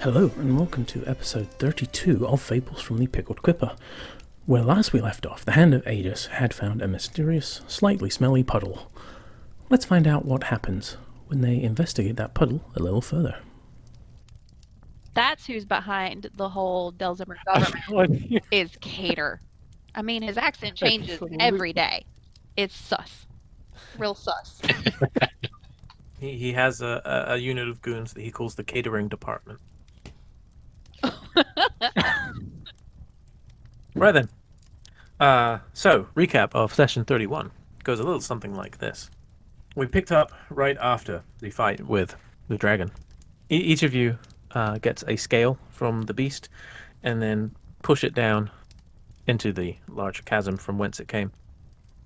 Hello, and welcome to episode 32 of Fables from the Pickled Quipper, where last we left off, the hand of Adis had found a mysterious, slightly smelly puddle. Let's find out what happens when they investigate that puddle a little further. That's who's behind the whole Delzimmer government, is Cater. I mean, his accent changes every day. It's sus. Real sus. He has a unit of goons that he calls the catering department. Right then. So, recap of session 31 goes a little something like this. We picked up right after the fight with the dragon. Each of you gets a scale from the beast and then push it down into the large chasm from whence it came.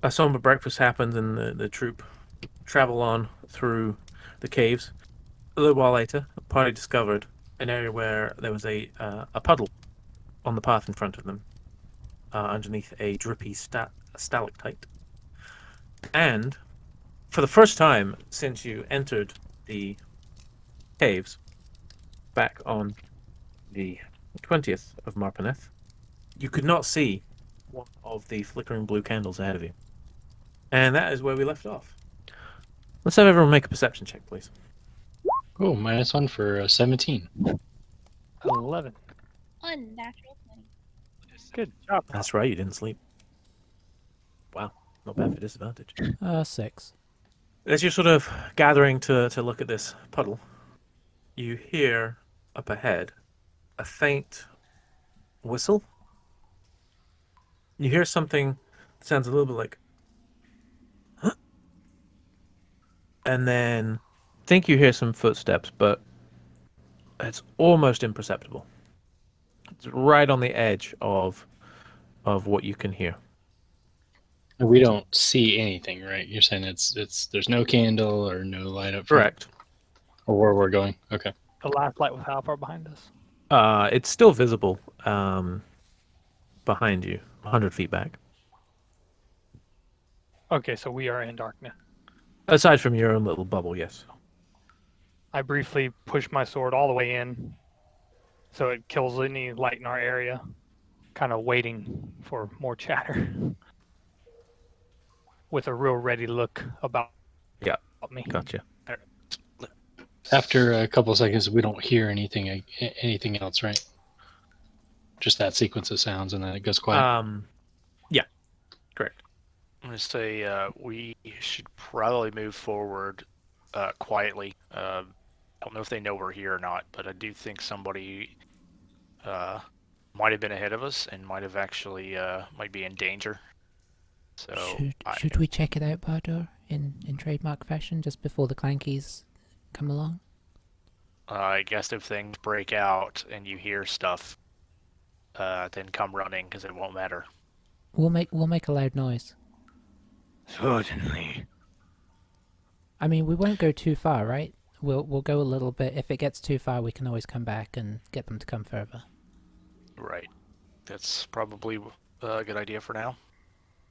A somber breakfast happens and the troop travel on through the caves. A little while later, the party discovered an area where there was a puddle on the path in front of them, underneath a drippy stalactite. And for the first time since you entered the caves, back on the 20th of Marpaneth, you could not see one of the flickering blue candles ahead of you. And that is where we left off. Let's have everyone make a perception check, please. Oh, -1 for 17. 11. Unnatural 20. Good job. That's right, you didn't sleep. Wow, not bad for disadvantage. 6. As you're sort of gathering to look at this puddle, you hear up ahead a faint whistle. You hear something that sounds a little bit like, huh? And then think you hear some footsteps, but it's almost imperceptible. It's right on the edge of what you can hear. We don't see anything, right? You're saying it's there's no candle or no light up front? Correct. Or where we're going. Okay. The last light was how far behind us? It's still visible behind you, 100 feet back. Okay, so we are in darkness. Aside from your own little bubble, yes. I briefly push my sword all the way in so it kills any light in our area, kind of waiting for more chatter with a real ready look about me. Gotcha. After a couple of seconds, we don't hear anything else, right? Just that sequence of sounds, and then it goes quiet. Yeah, correct. I'm going to say we should probably move forward quietly. I don't know if they know we're here or not, but I do think somebody might have been ahead of us and might have actually might be in danger. So should we check it out, Bardo, in trademark fashion, just before the clankies come along? I guess if things break out and you hear stuff, then come running because it won't matter. We'll make a loud noise. Certainly. I mean, we won't go too far, right? We'll go a little bit. If it gets too far, we can always come back and get them to come further. Right. That's probably a good idea for now.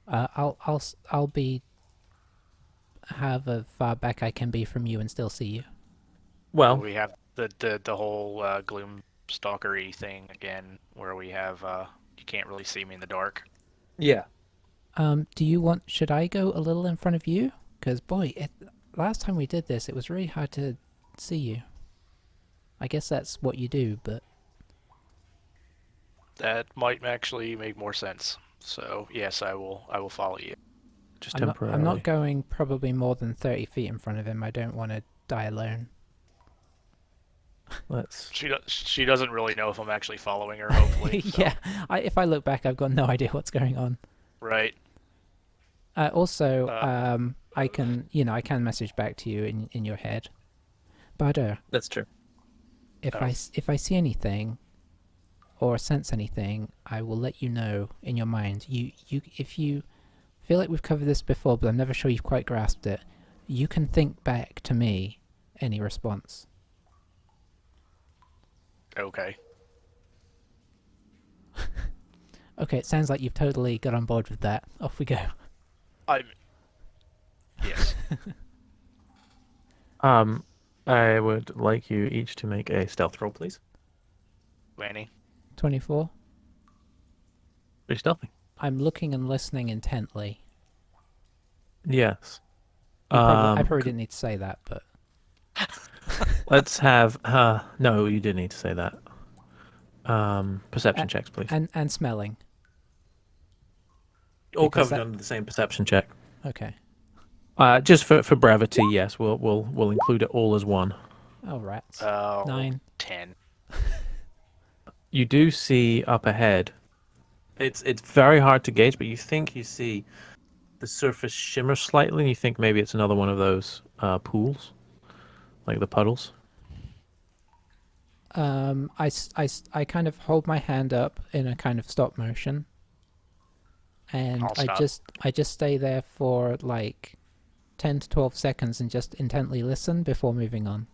I'll have as far back I can be from you and still see you. Well, We have the whole gloom stalkery thing again, where we have you can't really see me in the dark. yeah. Do you want? Should I go a little in front of you? Because boy, last time we did this, it was really hard to see you. I guess that's what you do, but That might actually make more sense. So yes, I will follow you. Just I'm temporarily. not going probably more than 30 feet in front of him. I don't want to die alone. Let's. She doesn't really know if I'm actually following her. Hopefully. So. Yeah, if I look back, I've got no idea what's going on. Right. Also, I can message back to you in your head. But That's true. if I see anything or sense anything, I will let you know in your mind. If you feel like we've covered this before, but I'm never sure you've quite grasped it, you can think back to me any response. Okay. Okay, it sounds like you've totally got on board with that. Off we go. Yes. I would like you each to make a stealth roll, please. Lanny? 24. Pretty stealthy. I'm looking and listening intently. Yes. I probably didn't need to say that, but Let's have. No, you did need to say that. Perception checks, please. and smelling. All because covered that- under the same perception check. Okay. Just for brevity, yes, we'll include it all as one. Oh, rats. Oh, 9. 10. You do see up ahead. It's very hard to gauge, but you think you see the surface shimmer slightly, and you think maybe it's another one of those pools, like the puddles. I kind of hold my hand up in a kind of stop motion, and I'll stop. I just stay there for like 10 to 12 seconds and just intently listen before moving on.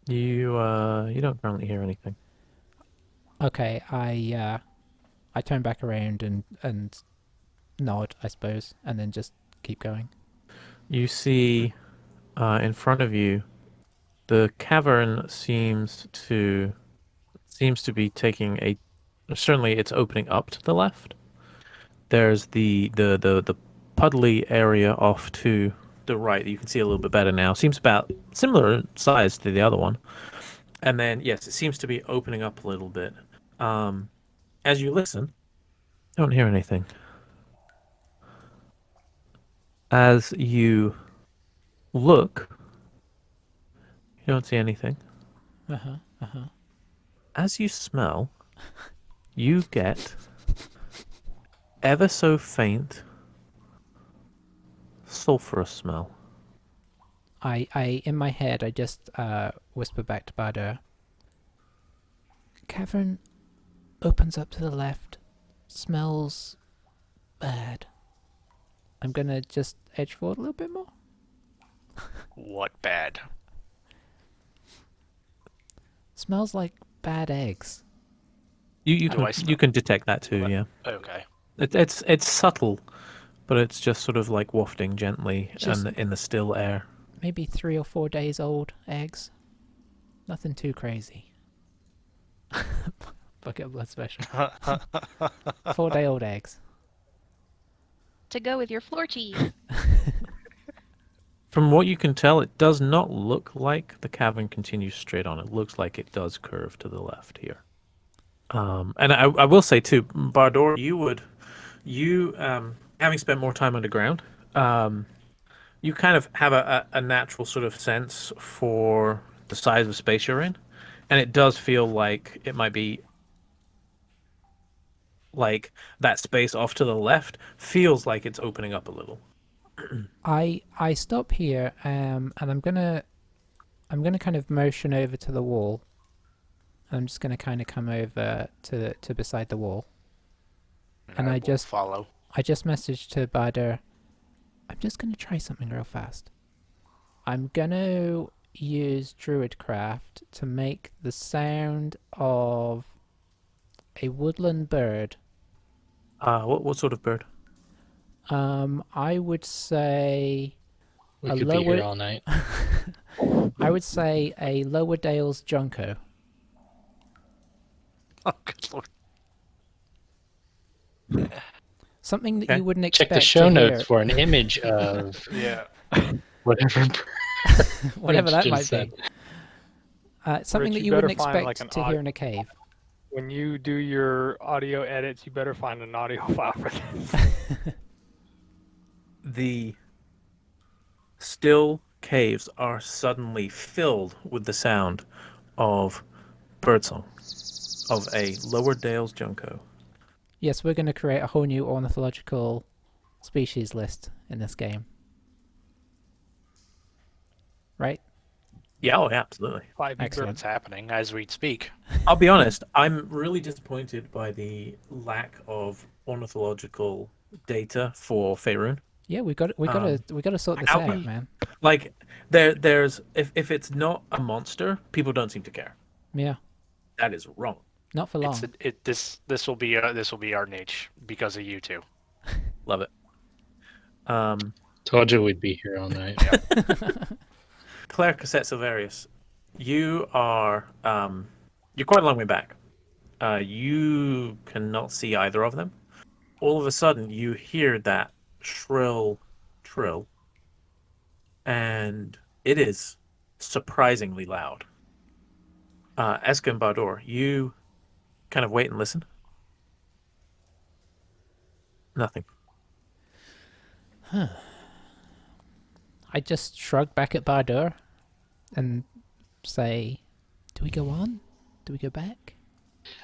You don't currently hear anything. Okay, I turn back around and nod, I suppose, and then just keep going. You see in front of you, the cavern seems to be taking a. Certainly, it's opening up to the left. There's the puddly area off to the right that you can see a little bit better now. Seems about similar size to the other one. And then, yes, it seems to be opening up a little bit. As you listen, don't hear anything. As you look, you don't see anything. As you smell, you get ever so faint sulfurous smell. I in my head, I just whisper back to Badger. Cavern opens up to the left. Smells bad. I'm gonna just edge forward a little bit more. What bad? Smells like bad eggs. You How do I can you can detect that too. What? Yeah, Okay. it's subtle, but it's just sort of like wafting gently Just- in the still air. Maybe 3 or 4 days old eggs. Nothing too crazy. Bucket of blood special. 4-day-old eggs. To go with your floor cheese. From what you can tell, it does not look like the cavern continues straight on. It looks like it does curve to the left here. And I will say too, Bardor, you having spent more time underground, you kind of have a natural sort of sense for the size of space you're in, and it does feel like it might be like that space off to the left feels like it's opening up a little. I stop here, and I'm gonna kind of motion over to the wall. I'm just gonna kind of come over to beside the wall. And I will just- follow. I just messaged to Badr. I'm just gonna try something real fast. I'm gonna use Druidcraft to make the sound of a woodland bird. What sort of bird? I would say We A could be lower- here all night. I would say a Lower Dales Junco. Oh, good lord. Something that Okay. you wouldn't Check expect the show to notes hear. for an image of Yeah. whatever. Whatever that Rich might just said. be. Something Rich, that you you wouldn't better find, expect like, to an hear in a cave. When you do your audio edits, you better find an audio file for this. The still caves are suddenly filled with the sound of birdsong, of a Lower Dales junco. Yes, we're going to create a whole new ornithological species list in this game. Right? Yeah, oh, yeah, absolutely. 5 Excellent. It's happening as we speak. I'll be honest, I'm really disappointed by the lack of ornithological data for Faerun. Yeah, we got to sort this how out, we- man. Like, there's if it's not a monster, people don't seem to care. Yeah, That is wrong. not for long. This will be our niche because of you two. Love it. Told you we'd be here all night. Claire Cassette Silverius, you are you're quite a long way back. You cannot see either of them. All of a sudden, you hear that shrill trill, and it is surprisingly loud. Eska and Bardor, you kind of wait and listen. Nothing. I just shrug back at Bardur and say, do we go on? Do we go back?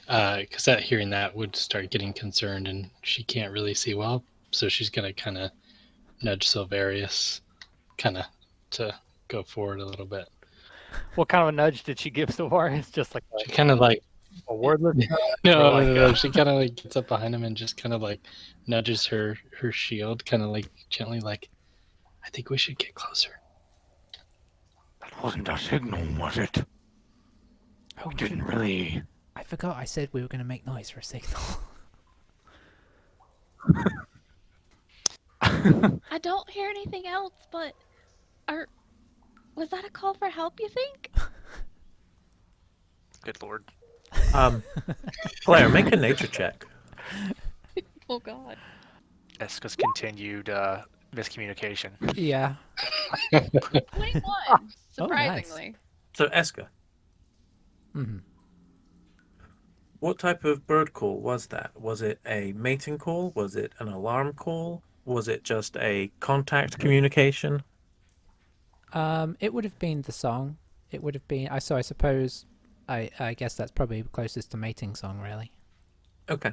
Cassette, hearing that, would start getting concerned, and she can't really see well, so she's going to kind of nudge Silverius kind of to go forward a little bit. What kind of a nudge did she give Silvarius? Just like She kind of like... a wordless nudge? No, Or like no. She kind of like gets up behind him and just kind of like nudges her shield, kind of like gently, like, I think we should get closer. That wasn't a signal, was it? Oh, We didn't really... I forgot I said we were going to make noise for a signal. I don't hear anything else, but was that a call for help, you think? Good lord. Claire, make a nature check. Oh god. Eska's continued miscommunication. Yeah. 21, Oh, surprisingly. So, Eska, Mm-hmm. what type of bird call was that? Was it a mating call? Was it an alarm call? Was it just a contact communication? It would have been the song. It would have been. So I suppose. I guess that's probably closest to mating song, really. Okay.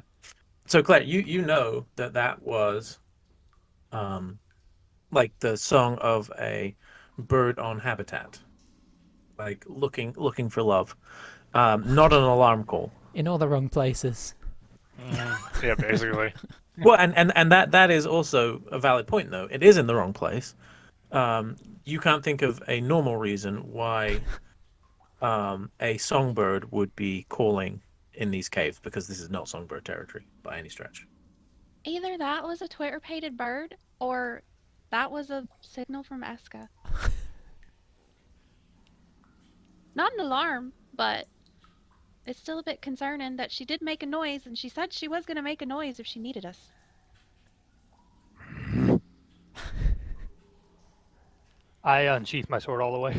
So, Claire, you know that was like the song of a bird on habitat, like looking for love. Not an alarm call. In all the wrong places. Yeah, basically. Well, and that is also a valid point, though. It is in the wrong place. You can't think of a normal reason why a songbird would be calling in these caves, because this is not songbird territory by any stretch. Either that was a Twitter-pated bird, or that was a signal from Eska. Not an alarm, but it's still a bit concerning that she did make a noise, and she said she was going to make a noise if she needed us. I unsheath my sword all the way.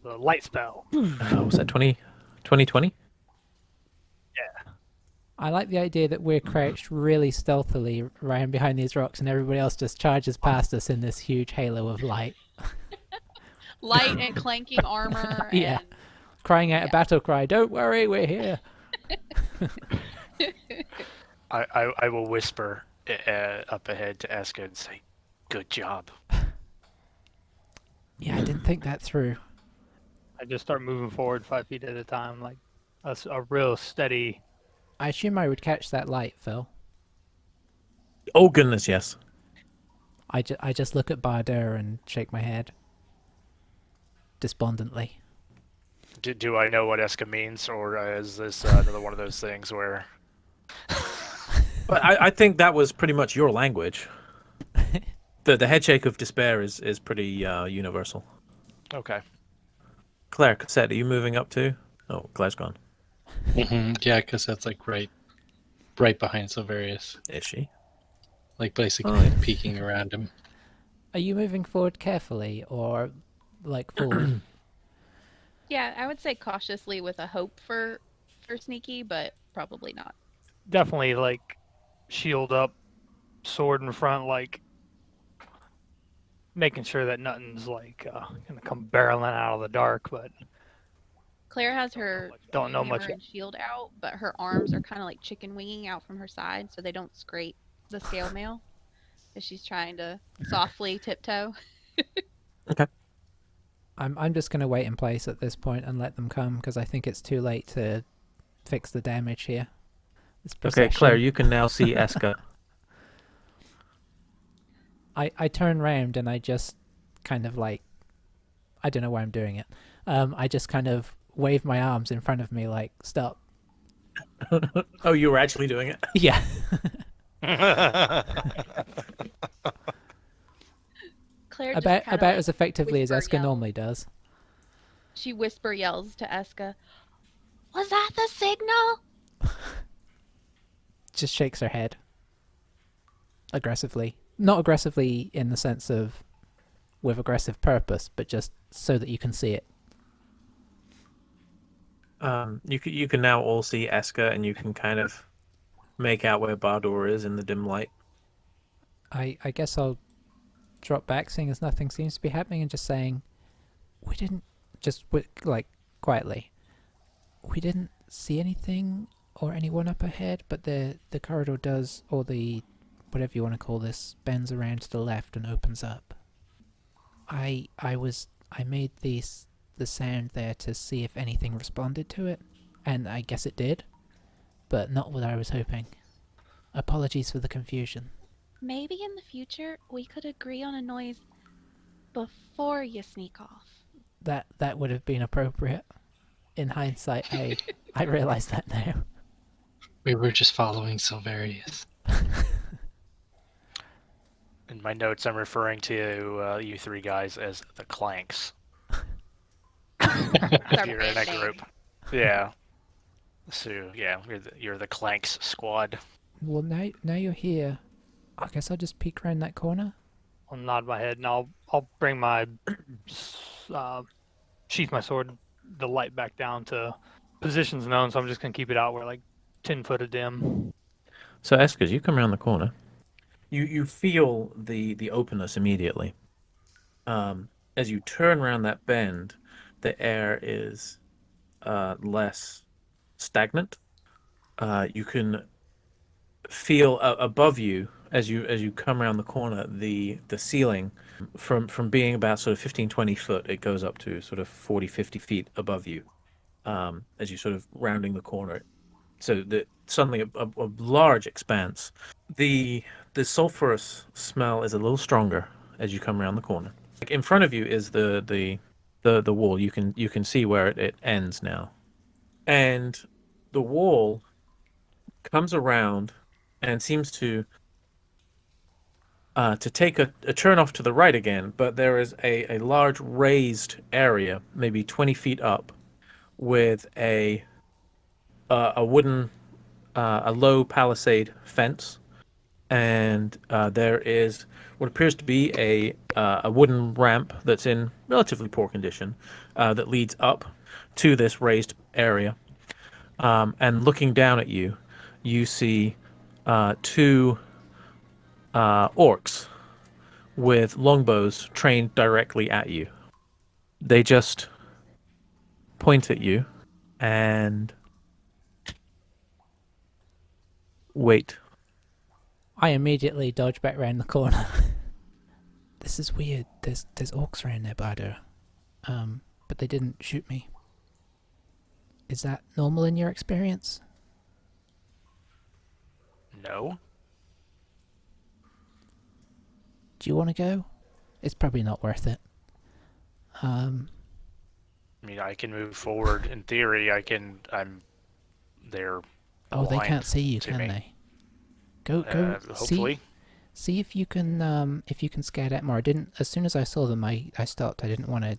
The light spell. Was that 2020? I like the idea that we're crouched really stealthily around behind these rocks and everybody else just charges past us in this huge halo of light. Light and clanking armor. Yeah. And... Crying out a battle cry, don't worry, we're here. I will whisper up ahead to Eska and say, good job. Yeah, I didn't think that through. I just start moving forward 5 feet at a time, like a real steady. I assume I would catch that light, Phil. Oh goodness, yes. I just look at Barder and shake my head. Despondently. Do I know what Eska means, or is this another one of those things where... But I think that was pretty much your language. The headshake of despair is pretty universal. Okay. Claire, Cassette, are you moving up too? Oh, Claire's gone. Yeah, because that's like right behind Silverius. Is she? Like basically peeking around him. Are you moving forward carefully or like forward? Yeah, I would say cautiously with a hope for sneaky, but probably not. Definitely like shield up, sword in front, like making sure that nothing's like gonna come barreling out of the dark. But Claire has her don't know hammer much. and shield out, but her arms are kind of like chicken winging out from her side, so they don't scrape the scale mail as she's trying to softly tiptoe. Okay. I'm just going to wait in place at this point and let them come because I think it's too late to fix the damage here. Okay, Claire, you can now see Eska. I turn round and I just kind of like, I don't know why I'm doing it. I just kind of wave my arms in front of me like, stop. Oh, you were actually doing it? Yeah. Claire just about kinda, like, as effectively as whisper Eska yells. normally does. She whisper yells to Eska, Was that the signal? Just shakes her head. Aggressively. Not aggressively in the sense of with aggressive purpose, but just so that you can see it. You can now all see Eska, and you can kind of make out where Bardur is in the dim light. I guess I'll drop back, seeing as nothing seems to be happening, and just saying, we didn't, just like quietly, we didn't see anything or anyone up ahead, but the corridor does, or the whatever you want to call this, bends around to the left and opens up. I made the sound there to see if anything responded to it, and I guess it did, but not what I was hoping. Apologies for the confusion. Maybe in the future we could agree on a noise before you sneak off. That would have been appropriate. In hindsight, I realize that now. We were just following Silverius. In my notes, I'm referring to you three guys as the Clanks. If you're in a group. Yeah. So yeah, you're the Clanks squad. Well, now you're here. I guess I'll just peek around that corner. I'll nod my head and I'll bring my sheath my sword, the light back down to positions known. So I'm just gonna keep it out where like 10 foot of dim. So Eska, you come around the corner. You feel the openness immediately. As you turn around that bend, the air is less stagnant. You can feel above you as you come around the corner, the ceiling from being about sort of 15-20 foot, it goes up to sort of 40-50 feet above you as you sort of rounding the corner. So suddenly a large expanse. The sulfurous smell is a little stronger as you come around the corner. Like in front of you is the wall. You can see where it ends now, and the wall comes around and seems to take a turn off to the right again. But there is a large raised area, maybe 20 feet up, with a wooden a low palisade fence, and there is what appears to be a wooden ramp that's in relatively poor condition that leads up to this raised area. And looking down at you, you see two orcs with longbows trained directly at you. They just point at you and wait. I immediately dodge back round the corner. This is weird. There's orcs around there, Bardo. But they didn't shoot me. Is that normal in your experience? No. Do you want to go? It's probably not worth it. I mean, I can move forward. In theory, I'm there. Oh, they can't see you, can they? Go. Hopefully. See if you can scout out more. I didn't. As soon as I saw them, I stopped. I didn't want to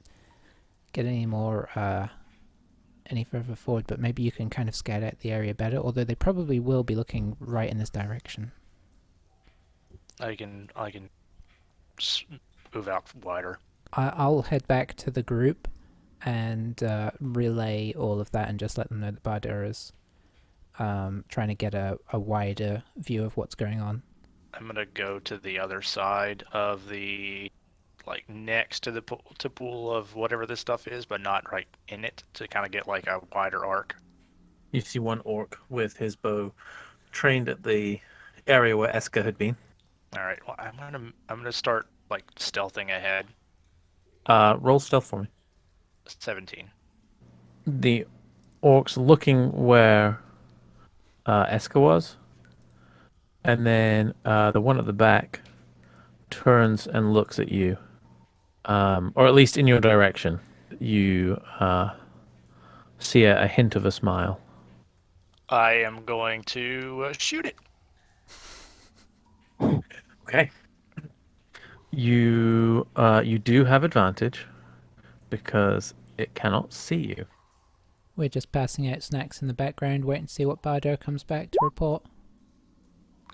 get any more any further forward. But maybe you can kind of scout out the area better. Although they probably will be looking right in this direction. I can move out wider. I'll head back to the group and relay all of that and just let them know that Bardur is trying to get a wider view of what's going on. I'm going to go to the other side of the, like, next to the pool of whatever this stuff is, but not right in it, to kind of get, like, a wider arc. You see one orc with his bow trained at the area where Eska had been. All right, well, I'm gonna start, like, stealthing ahead. Roll stealth for me. 17. The orc's looking where Eska was, and then the one at the back turns and looks at you, or at least in your direction. You see a hint of a smile. I am going to shoot it. Okay. You do have advantage because it cannot see you. We're just passing out snacks in the background, waiting to see what Bardo comes back to report.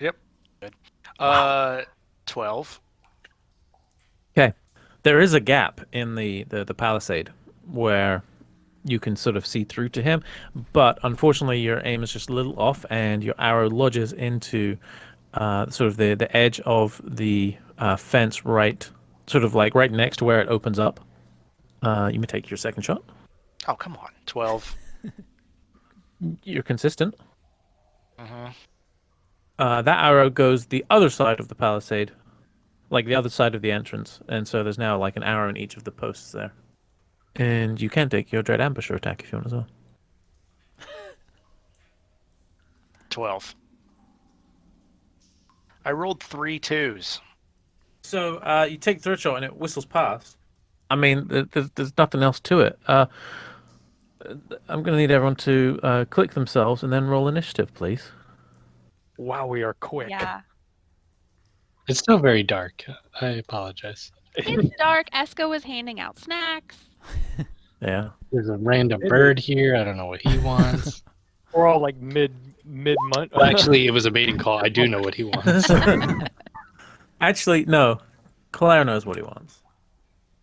Yep. Good. 12. Okay. There is a gap in the palisade where you can sort of see through to him, but unfortunately your aim is just a little off and your arrow lodges into sort of the edge of the fence right next to where it opens up. You may take your second shot. Oh, come on. 12. You're consistent. Mm-hmm. That arrow goes the other side of the palisade, like the other side of the entrance, and so there's now like an arrow in each of the posts there. And you can take your Dread Ambusher attack if you want as well. 12. I rolled 3 2s. So you take the third shot and it whistles past. I mean, there's nothing else to it. I'm going to need everyone to click themselves and then roll initiative, please. Wow, we are quick. Yeah. It's still very dark. I apologize. It's dark. Esco was handing out snacks. Yeah. There's a random bird here. I don't know what he wants. We're all like mid-month. Well, actually, it was a baiting call. I do know what he wants. Actually, no. Claire knows what he wants.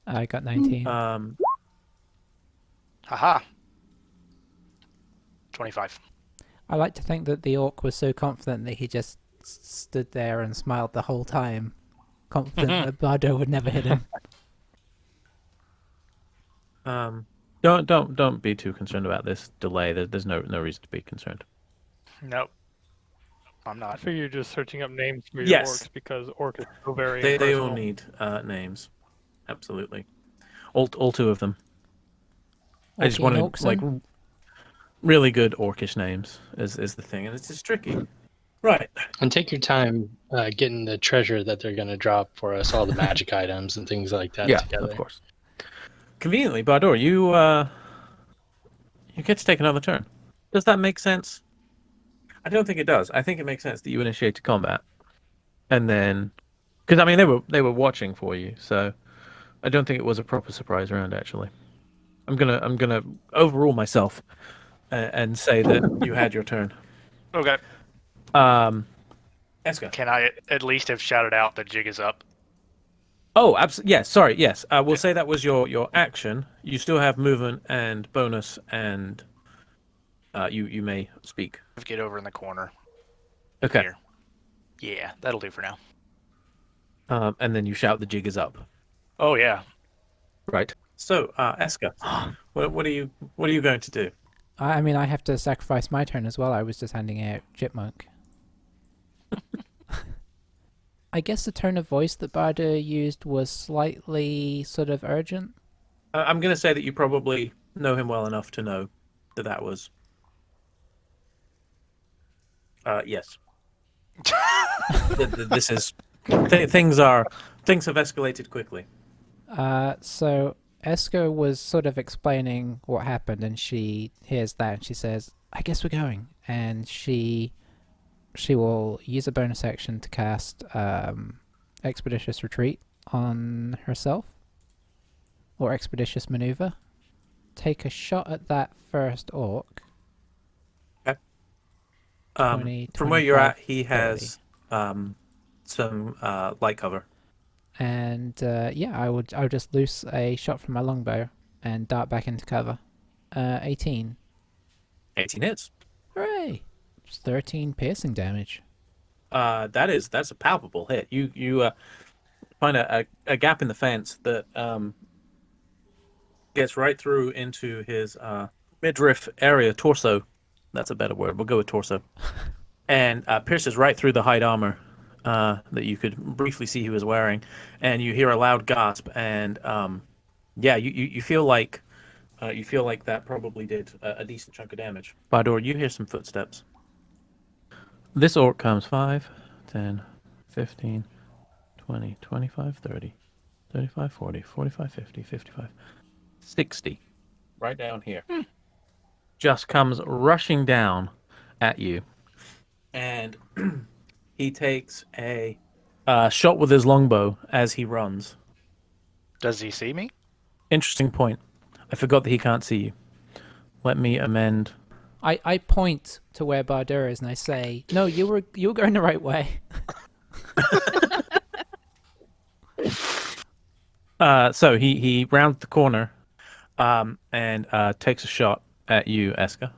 I got 19. Haha. 25. I like to think that the orc was so confident that he just stood there and smiled the whole time, confident that Bardo would never hit him. Don't be too concerned about this delay. There's no reason to be concerned. Nope. I'm I not. figure you're just searching up names for your Yes. orcs because orc is so very They all impersonal. need names. Absolutely. All two of them. I just Orky and wanted like Orkson? really good orcish names is the thing, and it's just tricky. Right. And take your time getting the treasure that they're going to drop for us, all the magic items and things like that together. Of course. Conveniently, Bardoor, you get to take another turn. Does that make sense? I don't think it does. I think it makes sense that you initiate combat, and then, because I mean they were watching for you, so I don't think it was a proper surprise round. Actually, I'm gonna overrule myself and say that you had your turn. Okay. Eska. Can I at least have shouted out the jig is up? Oh, absolutely. Yes. Sorry. Yes. We'll say that was your action. You still have movement and bonus, and you may speak. Get over in the corner. Okay. Here. Yeah, that'll do for now. And then you shout, "The jig is up." Oh yeah. Right. So, Eska, what are you going to do? I mean, I have to sacrifice my turn as well. I was just handing out Chipmunk. I guess the tone of voice that Bardo used was slightly sort of urgent. I'm going to say that you probably know him well enough to know that was. Yes. This is things have escalated quickly. So Esco was sort of explaining what happened, and she hears that, and she says, "I guess we're going." And she will use a bonus action to cast Expeditious Retreat on herself, or Expeditious Maneuver. Take a shot at that first orc. Okay. 20, From where you're at, 25, he has some light cover. And yeah, I would just loose a shot from my longbow and dart back into cover. 18. 18 hits. Hooray! 13 piercing damage. That's a palpable hit. You find a gap in the fence that gets right through into his midriff area, torso. That's a better word. We'll go with torso. And pierces right through the hide armor that you could briefly see he was wearing, and you hear a loud gasp. And yeah, you feel like that probably did a decent chunk of damage. Bador, you hear some footsteps. This orc comes 5, 10, 15, 20, 25, 30, 35, 40, 45, 50, 55, 60. Right down here. Just comes rushing down at you. And he takes a shot with his longbow as he runs. Does he see me? Interesting point. I forgot that he can't see you. let me amend. I point to where Bardur is and I say, "No, you were going the right way." So he rounds the corner, and takes a shot at you, Eska.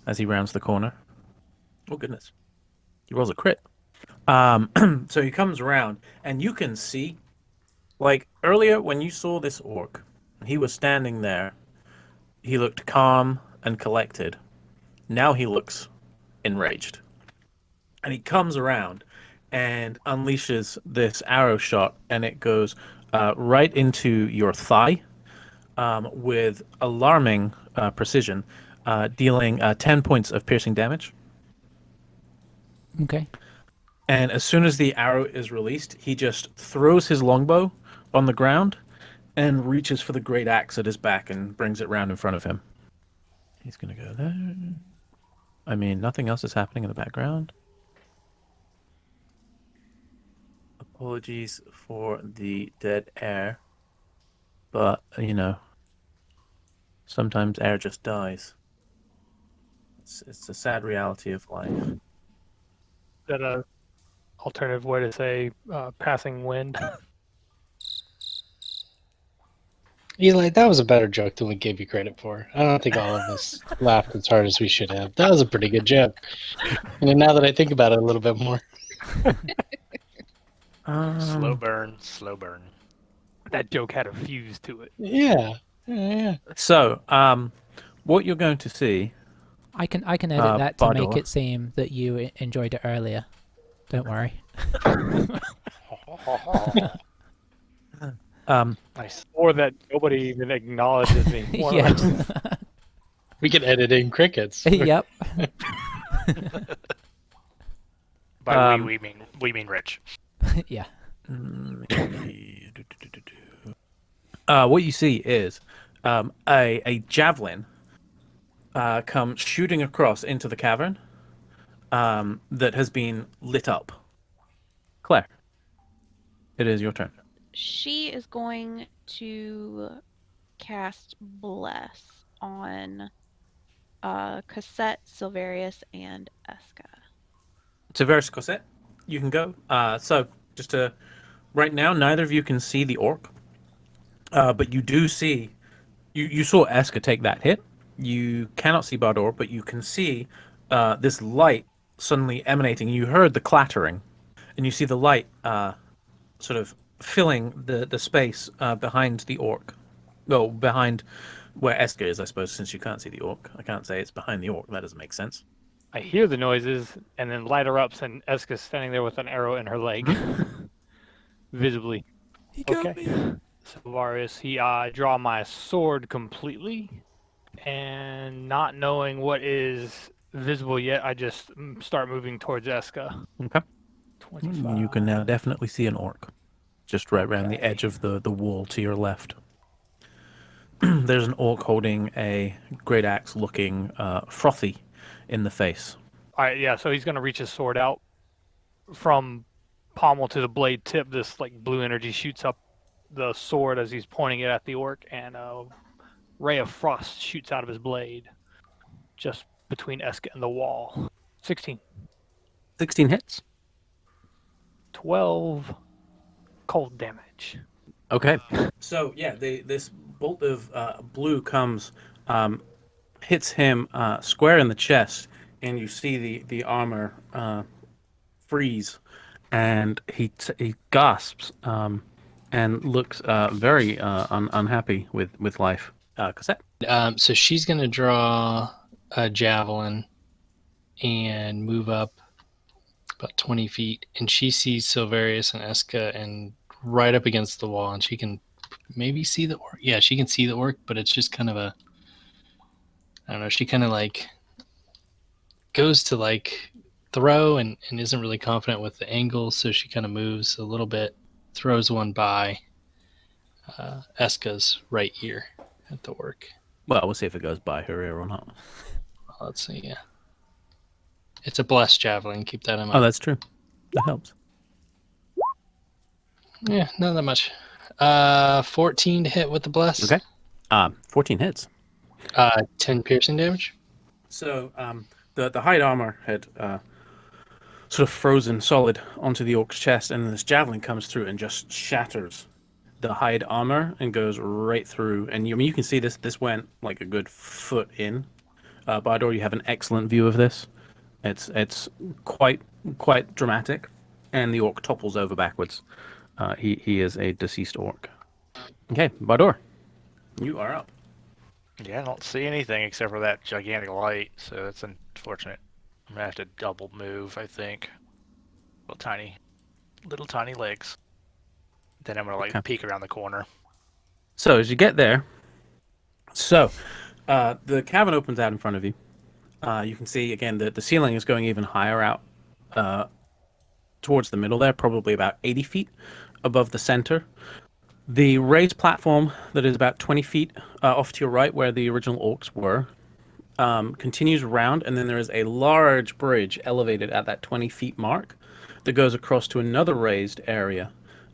As he rounds the corner. Oh goodness, he rolls a crit. So he comes around, and you can see, like earlier when you saw this orc, he was standing there. He looked calm and collected. Now he looks enraged. And he comes around and unleashes this arrow shot, and it goes right into your thigh with alarming precision, dealing 10 points of piercing damage. Okay. And as soon as the arrow is released, he just throws his longbow on the ground and reaches for the great axe at his back and brings it round in front of him. He's going to go there. I mean, nothing else is happening in the background. Apologies for the dead air. But, sometimes air just dies. It's a sad reality of life. Is that a alternative way to say passing wind? Eli, that was a better joke than we gave you credit for. I don't think all of us laughed as hard as we should have. That was a pretty good joke. And now that I think about it a little bit more. Slow burn, slow burn. That joke had a fuse to it. Yeah. Yeah. So, what you're going to see... I can edit that to make Bardur. it seem that you enjoyed it earlier. Don't worry. Nice. Or that nobody even acknowledges me. Yeah. We can edit in crickets. Yep. By we mean Rich. Yeah. What you see is a javelin come shooting across into the cavern that has been lit up. Claire, it is your turn. She is going to cast Bless on Cassette, Silverius, and Eska. Severus Cosette, you can go. So, just to... Right now, neither of you can see the orc. But you do see... You saw Eska take that hit. You cannot see Bardur, but you can see this light suddenly emanating. You heard the clattering, and you see the light sort of filling the space behind the orc. Well, behind where Eska is, I suppose, since you can't see the orc. I can't say it's behind the orc. That doesn't make sense. I hear the noises, and then light erupts, and Eska's standing there with an arrow in her leg. Visibly. He got me. So Varius, he draw my sword completely, and not knowing what is visible yet, I just start moving towards Eska. Okay. 25. You can now definitely see an orc, just right around the edge of the wall to your left. There's an orc holding a great axe, looking frothy in the face. All right, yeah. So he's gonna reach his sword out from pommel to the blade tip. This like blue energy shoots up the sword as he's pointing it at the orc, and a ray of frost shoots out of his blade, just between Eska and the wall. 16. 16 hits. 12 cold damage. Okay. So yeah, this bolt of blue comes, hits him square in the chest, and you see the armor freeze, and he gasps and looks very unhappy with life. Cassette. So she's going to draw a javelin and move up about 20 feet, and she sees Silverius and Eska and right up against the wall, and she can maybe see the orc. Yeah, she can see the orc, but it's just kind of a, I don't know, she kind of like goes to like throw and isn't really confident with the angle, so she kind of moves a little bit, throws one by Eska's right ear at the orc. Well, we'll see if it goes by her ear or not. Let's see, yeah. It's a blessed javelin, keep that in mind. Oh, that's true. That helps. Yeah, not that much. 14 to hit with the bless. Okay. 14 hits. 10 piercing damage. So the hide armor had sort of frozen solid onto the orc's chest, and this javelin comes through and just shatters the hide armor and goes right through. And you can see this went like a good foot in. Bardor, you have an excellent view of this. It's quite dramatic, and the orc topples over backwards. He is a deceased orc. Okay, Bardor, you are up. Yeah, I don't see anything except for that gigantic light, so that's unfortunate. I'm gonna have to double move, I think. Little tiny legs. Then I'm gonna peek around the corner. So as you get there, the cavern opens out in front of you. You can see again the ceiling is going even higher out towards the middle there, probably about 80 feet above the center. The raised platform that is about 20 feet off to your right, where the original orcs were, continues around, and then there is a large bridge elevated at that 20 feet mark that goes across to another raised area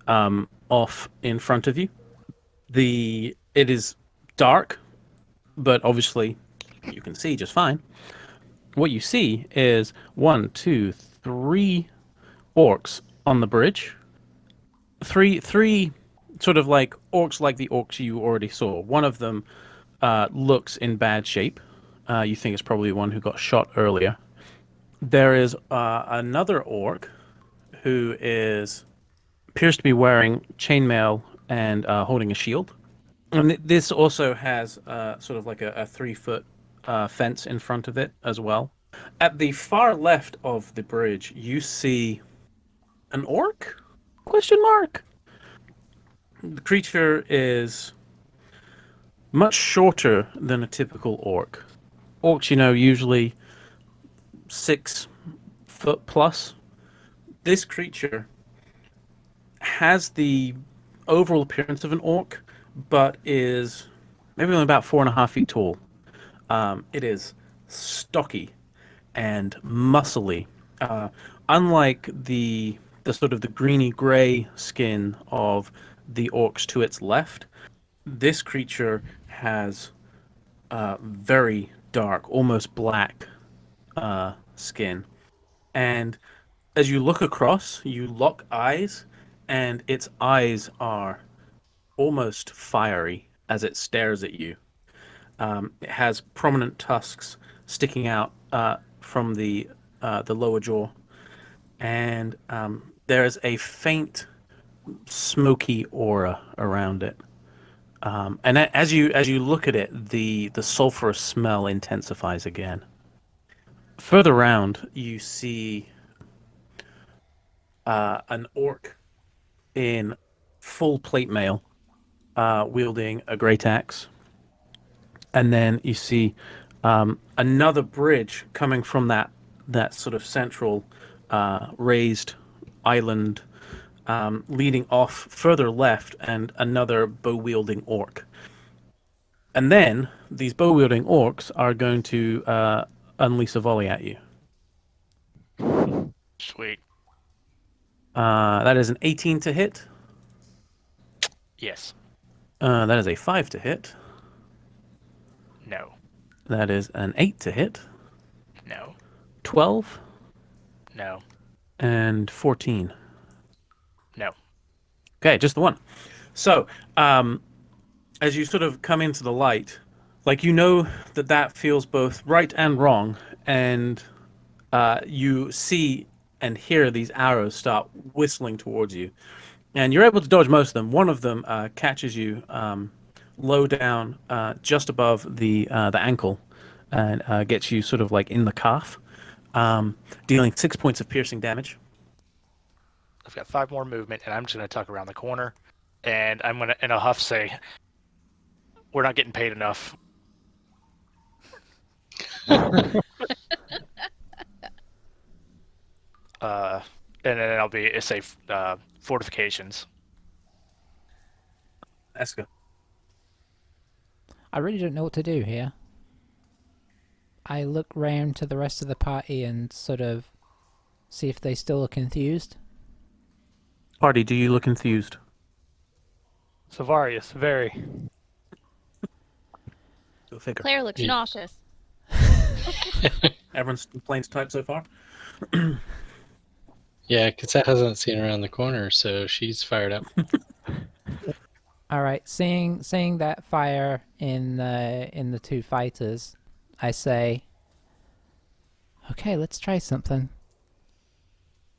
off in front of you. It is dark, but obviously you can see just fine. What you see is 1, 2, 3 orcs on the bridge. Three sort of like orcs the orcs you already saw. One of them looks in bad shape. You think it's probably one who got shot earlier. There is another orc who appears to be wearing chainmail and holding a shield. And this also has sort of like a 3-foot fence in front of it as well. At the far left of the bridge, you see an orc? Question mark. The creature is much shorter than a typical orc. Orcs, usually 6 foot plus. This creature has the overall appearance of an orc, but is maybe only about 4.5 feet tall. It is stocky and muscly. Unlike the sort of the greeny gray skin of the orcs to its left, this creature has very dark, almost black skin. And as you look across, you lock eyes, and its eyes are almost fiery as it stares at you. It has prominent tusks sticking out from the lower jaw, and there is a faint, smoky aura around it. And as you look at it, the sulfurous smell intensifies again. Further around, you see an orc in full plate mail, wielding a great axe. And then you see another bridge coming from that sort of central raised island, leading off further left, and another bow-wielding orc. And then these bow-wielding orcs are going to unleash a volley at you. Sweet. That is an 18 to hit. Yes. That is a 5 to hit. No. That is an 8 to hit. No. 12. No. And 14. No. Okay, just the one. So, as you sort of come into the light, that feels both right and wrong, and you see and hear these arrows start whistling towards you, and you're able to dodge most of them. One of them catches you low down, just above the ankle, and gets you sort of like in the calf, dealing 6 points of piercing damage. I've got 5 more movement, and I'm just going to tuck around the corner, and I'm going to, in a huff, say, "We're not getting paid enough." And then I'll say fortifications. Eska. I really don't know what to do here. I look round to the rest of the party and sort of see if they still look enthused. Party, do you look enthused? Savarius, very. Go figure. Claire looks Yeah. nauseous. Everyone's complaints typed so far. Yeah, Cassette hasn't seen around the corner, so she's fired up. All right, seeing that fire in the two fighters, I say, okay, let's try something.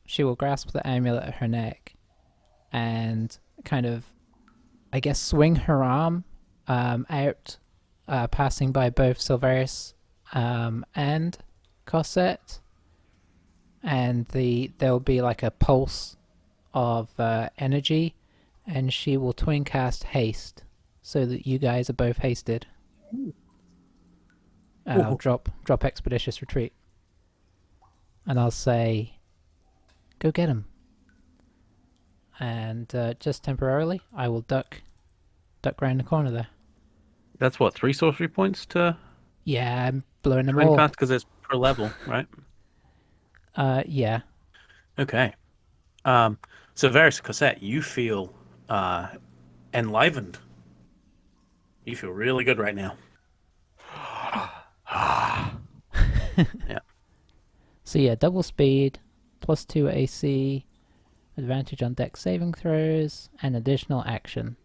She will grasp the amulet at her neck and kind of, I guess, swing her arm out, passing by both Silverius and Cosette, and there'll be like a pulse of energy, and she will twin cast haste, so that you guys are both hasted. And I'll drop expeditious retreat, and I'll say, go get him. And just temporarily, I will duck round the corner there. That's what, 3 sorcery points to Yeah, I'm blowing them twin all. cast because it's per level, right? Yeah. Okay. So Varys Cosette, you feel enlivened. You feel really good right now. Yeah. So yeah, double speed, +2 AC, advantage on dex saving throws, and additional action.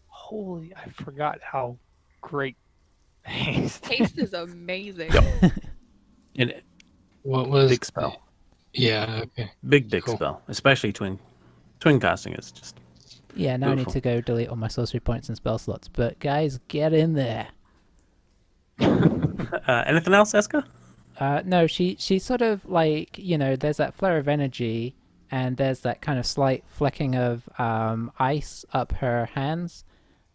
Holy, I forgot how great haste. Haste is amazing. And What was big spell. Yeah, okay. Big Cool. spell. Especially twin casting is just Yeah, now I need beautiful. to go delete all my sorcery points and spell slots. But guys, get in there. Anything else, Eska? No, she sort of like, there's that flare of energy, and there's that kind of slight flecking of ice up her hands,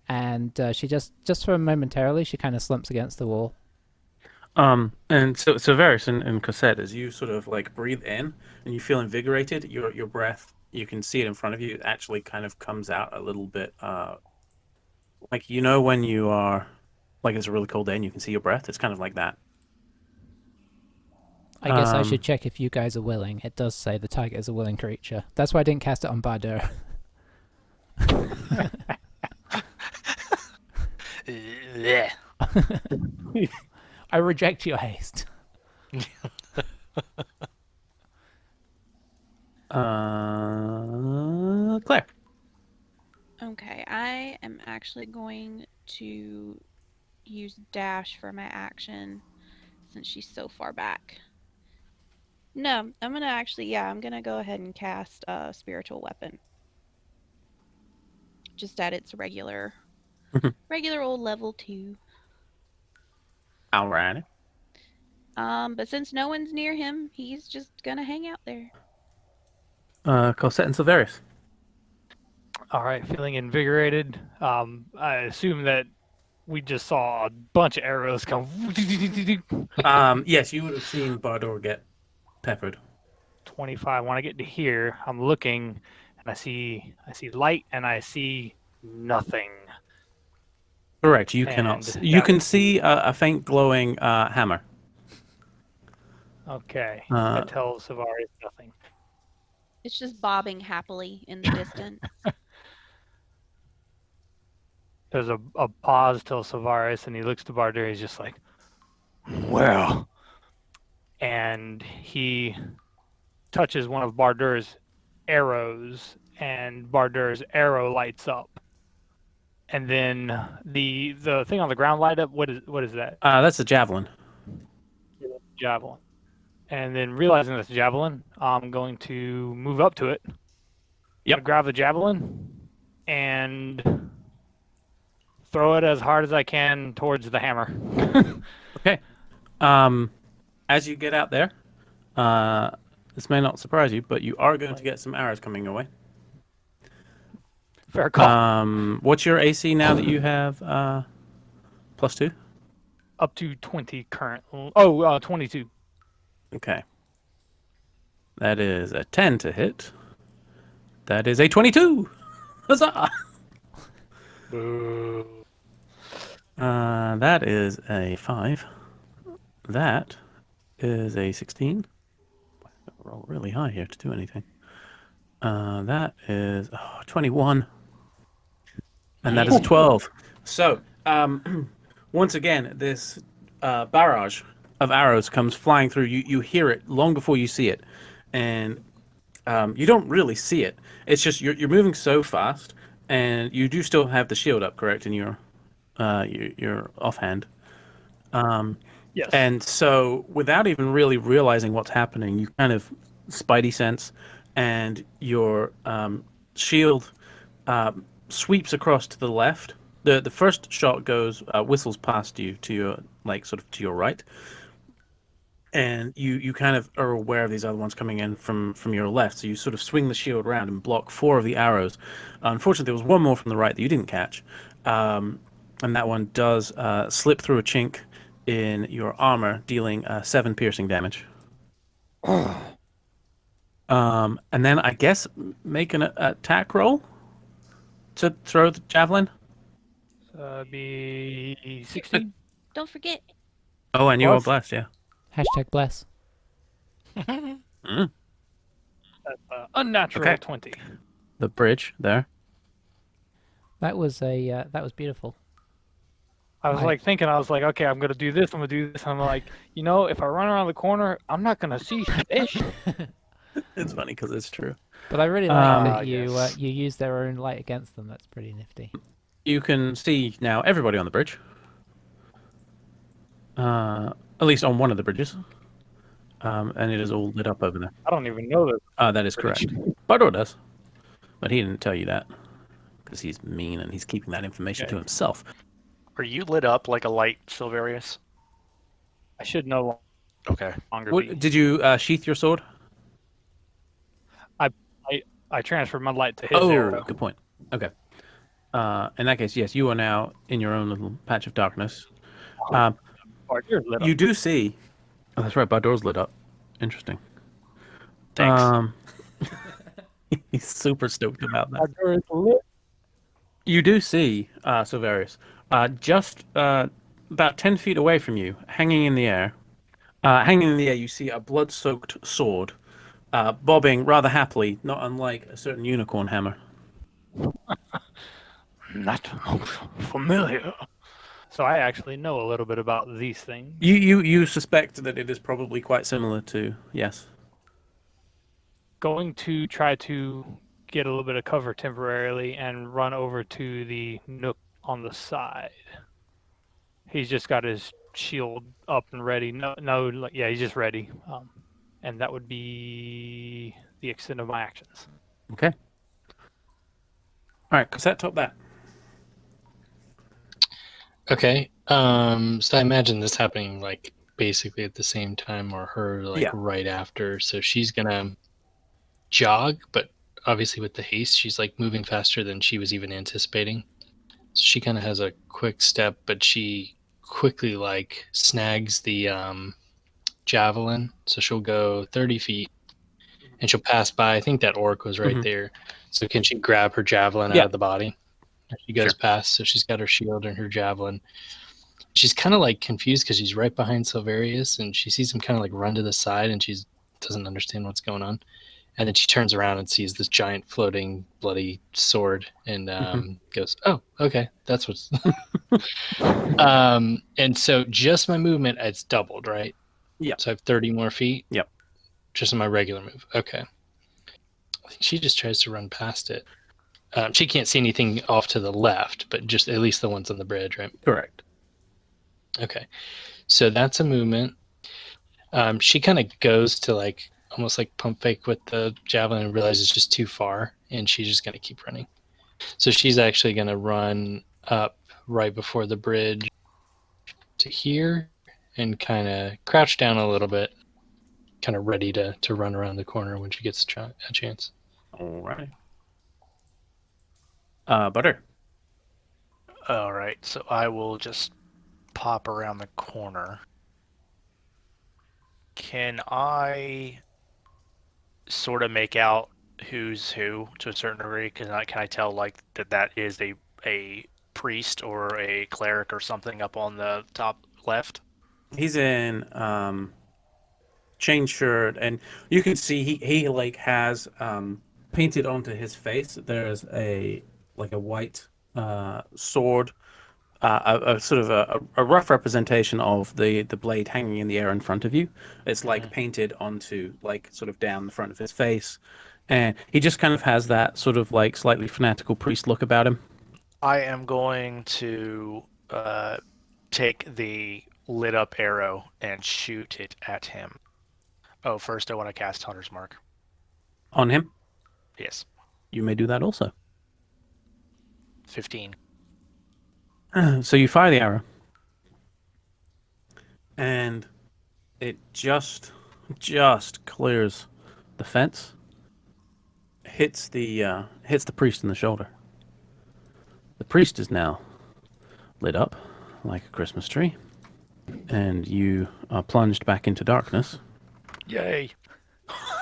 and she just for momentarily, she kind of slumps against the wall. And so Varys and Cosette, as you sort of like breathe in and you feel invigorated, your breath, you can see it in front of you, it actually kind of comes out a little bit like when you are like it's a really cold day and you can see your breath, it's kind of like that. I guess I should check if you guys are willing. It does say the target is a willing creature. That's why I didn't cast it on Bardo. Yeah. I reject your haste. Claire. Okay, I am actually going to use dash for my action since she's so far back. No, I'm gonna go ahead and cast a spiritual weapon. Just at its regular old level 2. Alright. But since no one's near him, he's just gonna hang out there. Cosette and Silverius. All right, feeling invigorated. I assume that we just saw a bunch of arrows come. Yes, you would have seen Bardor get peppered. 25. When I get to here, I'm looking, and I see light, and I see nothing. Correct. You And cannot. You that- can see a faint glowing hammer. Okay, that tells Savaris nothing. It's just bobbing happily in the distance. There's a pause till Savaris, and he looks to Bardur. He's just like, well. And he touches one of Bardur's arrows, and Bardur's arrow lights up. And then the thing on the ground light up. What is that? That's a javelin. Javelin. And then realizing that's a javelin, I'm going to move up to it. Yep. Grab the javelin and throw it as hard as I can towards the hammer. Okay. As you get out there, this may not surprise you, but you are going to get some arrows coming your way. Fair call. What's your AC now that you have +2? Up to 20 current. Oh, 22. Okay. That is a 10 to hit. That is a 22. Huzzah! Boo. That is a 5. That is a 16. I gotta roll really high here to do anything. That is 21. And that is a 12. So, once again, this barrage of arrows comes flying through. You hear it long before you see it, and you don't really see it. It's just you're moving so fast, and you do still have the shield up, correct, in your offhand. Yes. And so, without even really realizing what's happening, you kind of spidey sense, and your shield sweeps across to the left. The first shot goes whistles past you to your sort of to your right, and you kind of are aware of these other ones coming in from your left. So you sort of swing the shield around and block 4 of the arrows. Unfortunately, there was one more from the right that you didn't catch, and that one does slip through a chink in your armor, dealing 7 piercing damage. And then I guess make an attack roll to throw the javelin. Be 16. Don't forget. Oh, and you are Plus. blessed, yeah. Hashtag bless. Mm. That's unnatural Okay. 20. The bridge there. That was beautiful. I was I was like, okay, I'm gonna do this. I'm gonna do this. I'm like, if I run around the corner, I'm not gonna see fish. It's funny because it's true. But I really like that yes. you use their own light against them. That's pretty nifty. You can see now everybody on the bridge. At least on one of the bridges. And it is all lit up over there. I don't even know this. That is correct. Bardor does. But he didn't tell you that. Because he's mean and he's keeping that information to himself. Are you lit up like a light, Silverius? I should no Okay. longer be. Did you sheath your sword? I transferred my light to his arrow. Good point. Okay. In that case, yes, you are now in your own little patch of darkness. Bardor's lit up. You do see... Oh, that's right, Bardor's lit up. Interesting. Thanks. He's super stoked about that. Bardor is lit. You do see Silverius just about 10 feet away from you, hanging in the air. You see a blood-soaked sword bobbing rather happily, not unlike a certain unicorn hammer. That looks familiar. So I actually know a little bit about these things. You suspect that it is probably quite similar to, yes. Going to try to get a little bit of cover temporarily and run over to the nook on the side. He's just got his shield up and ready. He's just ready. And that would be the extent of my actions. Okay. All right, Cassette, top that. Okay. So I imagine this happening like basically at the same time, or her right after. So she's gonna jog, but obviously with the haste, she's like moving faster than she was even anticipating. So she kind of has a quick step, but she quickly like snags the javelin. So she'll go 30 feet and she'll pass by. I think that orc was right there. So can she grab her javelin out of the body? She goes past, so she's got her shield and her javelin. She's kind of like confused because she's right behind Silverius, and she sees him kind of like run to the side, and she doesn't understand what's going on. And then she turns around and sees this giant floating bloody sword, and goes, "Oh, okay, that's what's." And so just my movement, it's doubled, right? Yeah. So I have 30 more feet. Yep. Just in my regular move. Okay. I think she just tries to run past it. She can't see anything off to the left, but just at least the ones on the bridge, right? Correct. Okay. So that's a movement. She kind of goes to like almost like pump fake with the javelin and realizes it's just too far, and she's just going to keep running. So she's actually going to run up right before the bridge to here and kind of crouch down a little bit, kind of ready to run around the corner when she gets a chance. All right. Butter. All right, so I will just pop around the corner. Can I sort of make out who's who to a certain degree? Can I tell like that is a priest or a cleric or something up on the top left? He's in chain shirt, and you can see he like has painted onto his face. There's a white sword a sort of a rough representation of the blade hanging in the air in front of you. It's like painted onto like sort of down the front of his face, and he just kind of has that sort of like slightly fanatical priest look about him. I am going to take the lit up arrow and shoot it at him. Oh, first I want to cast Hunter's Mark. On him, Yes, you may do that also. 15. So you fire the arrow, and it just clears the fence, hits the priest in the shoulder. The priest is now lit up like a Christmas tree, and you are plunged back into darkness. Yay!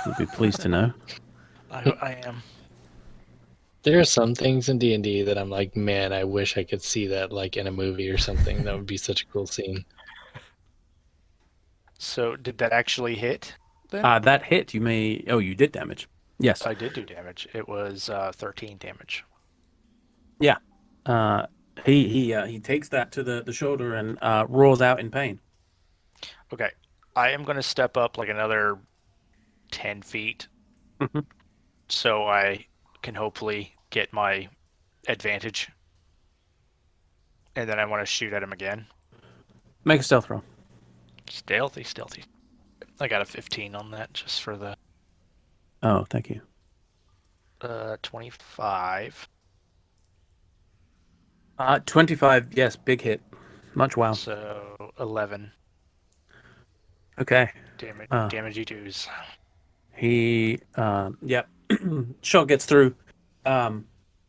You'll be pleased to know. I am. There are some things in D&D that I'm like, man, I wish I could see that like in a movie or something. That would be such a cool scene. So did that actually hit then? That hit, you may... Oh, you did damage. Yes. I did do damage. It was 13 damage. Yeah. He takes that to the shoulder and roars out in pain. Okay. I am going to step up like another 10 feet Mhm. so I can hopefully get my advantage. And then I want to shoot at him again. Make a stealth roll. Stealthy. I got a 15 on that just for the Oh, thank you. 25. 25, yes, big hit. Much wow. So 11 Okay. damage he does. He, yep. Shot gets through,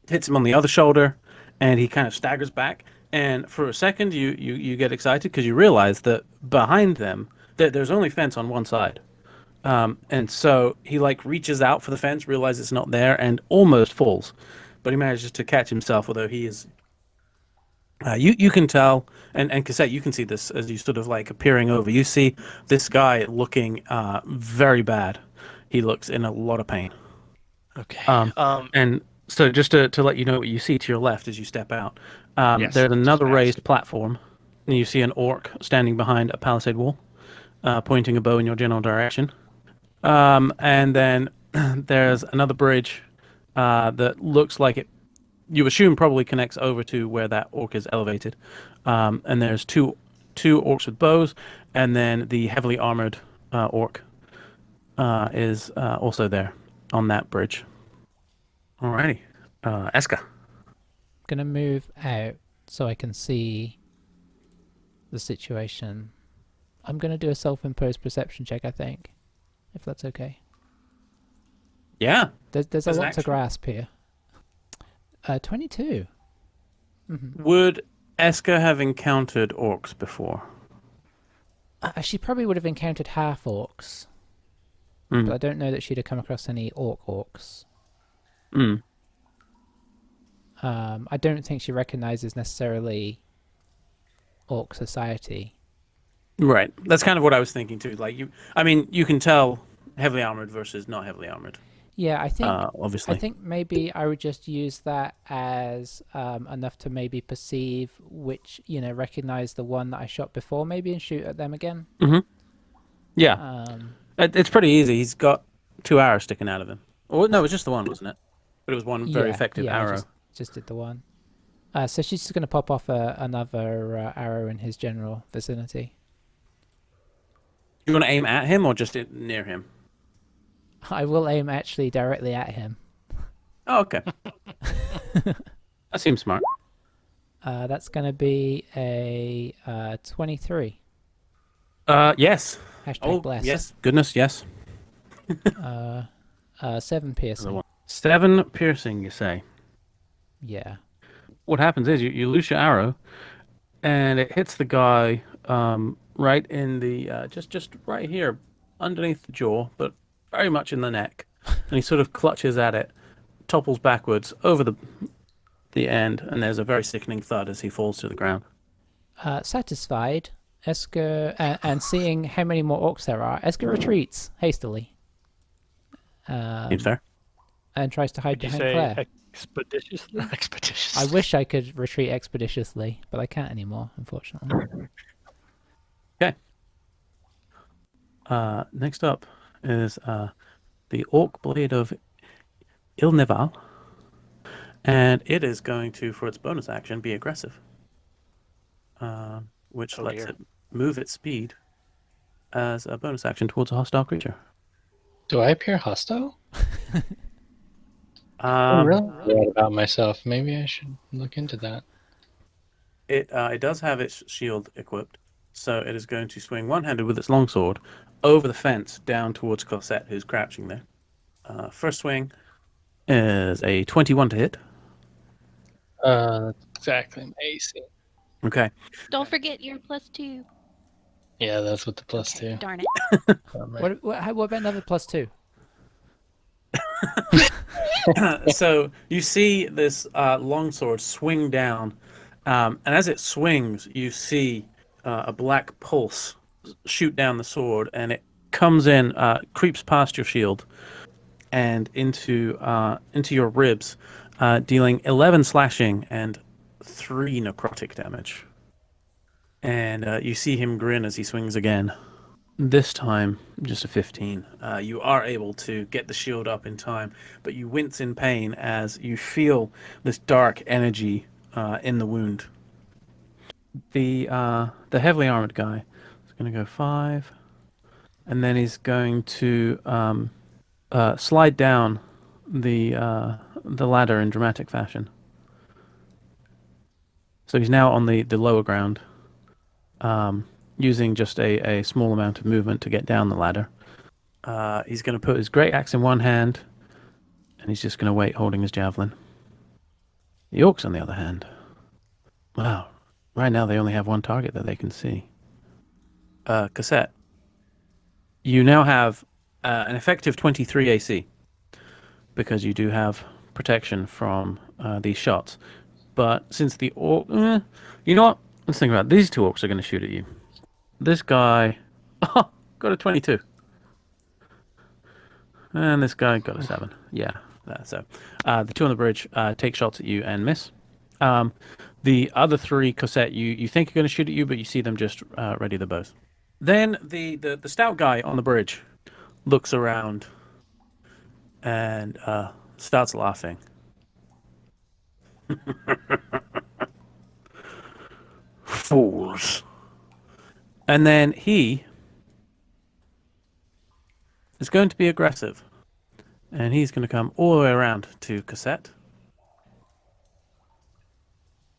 hits him on the other shoulder, and he kind of staggers back. And for a second, you get excited because you realize that behind them, there's only fence on one side. And so he like reaches out for the fence, realizes it's not there, and almost falls. But he manages to catch himself, although he is... you can tell, and Cassette, you can see this as you sort of like peering over. You see this guy looking very bad. He looks in a lot of pain. Okay. And so just to let you know what you see to your left as you step out, Yes, there's another just raised platform, and you see an orc standing behind a palisade wall, pointing a bow in your general direction. And then there's another bridge that looks like it, you assume probably connects over to where that orc is elevated. And there's two orcs with bows, and then the heavily armored orc is also there on that bridge. Alrighty. Eska. Gonna move out so I can see the situation. I'm gonna do a self-imposed perception check, I think, if that's okay. Yeah. There's a As an lot to action. grasp here. 22. Would Eska have encountered orcs before? She probably would have encountered half orcs, Mm. but I don't know that she'd have come across any orcs. Mm. I don't think she recognizes necessarily orc society. Right. That's kind of what I was thinking too. Like you can tell heavily armored versus not heavily armored. Yeah, I think Obviously. I think maybe I would just use that as enough to maybe perceive which, recognize the one that I shot before, maybe, and shoot at them again. Yeah. It's pretty easy. He's got 2 arrows sticking out of him. Or no, it was just the one, wasn't it? But it was one very effective I arrow. just did the one. So she's just going to pop off another arrow in his general vicinity. Do you want to aim at him or just near him? I will aim actually directly at him. Oh, okay. That seems smart. That's going to be a 23. Yes. Hashtag bless. Yes. Goodness, yes. 7 piercing. 7 piercing, you say? Yeah. What happens is you loose your arrow, and it hits the guy right in the just right here, underneath the jaw, but very much in the neck. And he sort of clutches at it, topples backwards over the end, and there's a very sickening thud as he falls to the ground. Satisfied, Eska, and seeing how many more orcs there are, Eska retreats hastily. Seems fair. And tries to hide Would you behind Claire. say Expeditiously? Expeditious. I wish I could retreat expeditiously, but I can't anymore, unfortunately. Next up is the Orc Blade of Ilneval, and it is going to, for its bonus action, be aggressive, which Oh, lets dear. it move its speed as a bonus action towards a hostile creature. Do I appear hostile? Um, I'm really bad about myself. Maybe I should look into that. It does have its shield equipped, so it is going to swing one-handed with its longsword over the fence down towards Cosette, who's crouching there. First swing is a 21 to hit. That's exactly my AC. Okay. Don't forget your +2. Yeah, that's with the plus Okay, two. darn it. What about another +2? So you see this longsword swing down, and as it swings, you see a black pulse shoot down the sword, and it comes in, creeps past your shield, and into your ribs, dealing 11 slashing and 3 necrotic damage. And you see him grin as he swings again. This time, just a 15. You are able to get the shield up in time, but you wince in pain as you feel this dark energy in the wound. The heavily armored guy is going to go 5, and then he's going to slide down the ladder in dramatic fashion. So he's now on the lower ground, using just a small amount of movement to get down the ladder. He's going to put his great axe in one hand, and he's just going to wait holding his javelin. The orcs, on the other hand, wow, right now they only have one target that they can see. Cassette, you now have an effective 23 AC, because you do have protection from these shots. But since the orc... you know what? Let's think about it. These two orcs are going to shoot at you. This guy got a 22. And this guy got a 7. Yeah. So the two on the bridge take shots at you and miss. The other 3, Cosette, you think are going to shoot at you, but you see them just ready the bows. Then the stout guy on the bridge looks around and starts laughing. Fools. And then he is going to be aggressive. And he's going to come all the way around to Cassette,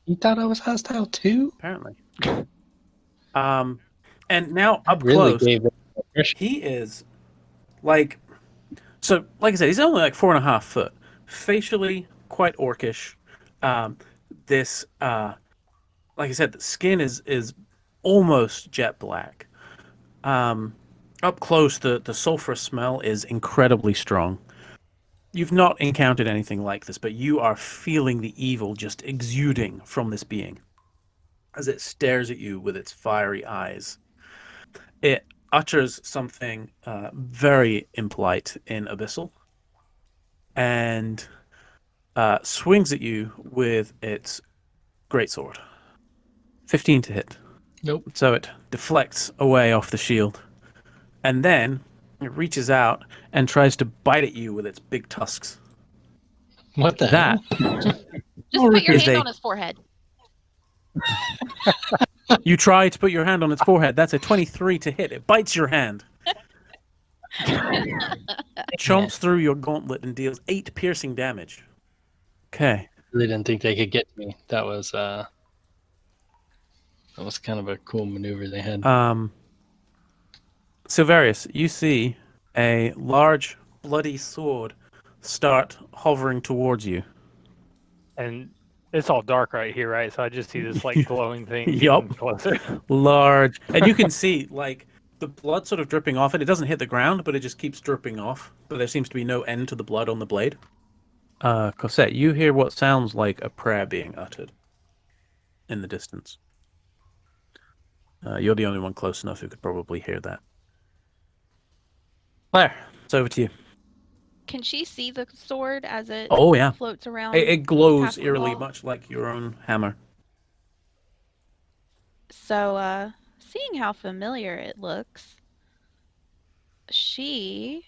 You thought I was hostile too? apparently. And now up Really close, gave it impression. he is like... So, like I said, he's only like 4.5 foot. Facially, quite orcish. This, like I said, the skin is almost jet black. Up close, the sulfurous smell is incredibly strong. You've not encountered anything like this, but you are feeling the evil just exuding from this being as it stares at you with its fiery eyes. It utters something very impolite in Abyssal and swings at you with its greatsword. 15 to hit. Nope. So it deflects away off the shield. And then it reaches out and tries to bite at you with its big tusks. What the That hell? Just put your is hand a- on his forehead. You try to put your hand on its forehead. That's a 23 to hit. It bites your hand. Chomps through your gauntlet and deals 8 piercing damage. Okay. Really didn't think they could get me. That was kind of a cool maneuver they had. Silverius, you see a large, bloody sword start hovering towards you. And it's all dark right here, right? So I just see this like glowing thing Yup. getting closer. Large. And you can see, like, the blood sort of dripping off it. It doesn't hit the ground, but it just keeps dripping off. But there seems to be no end to the blood on the blade. Cosette, you hear what sounds like a prayer being uttered in the distance. You're the only one close enough who could probably hear that. Claire, it's over to you. Can she see the sword as it Oh yeah, floats around? it glows past the eerily, wall? much like your own hammer. So, seeing how familiar it looks, she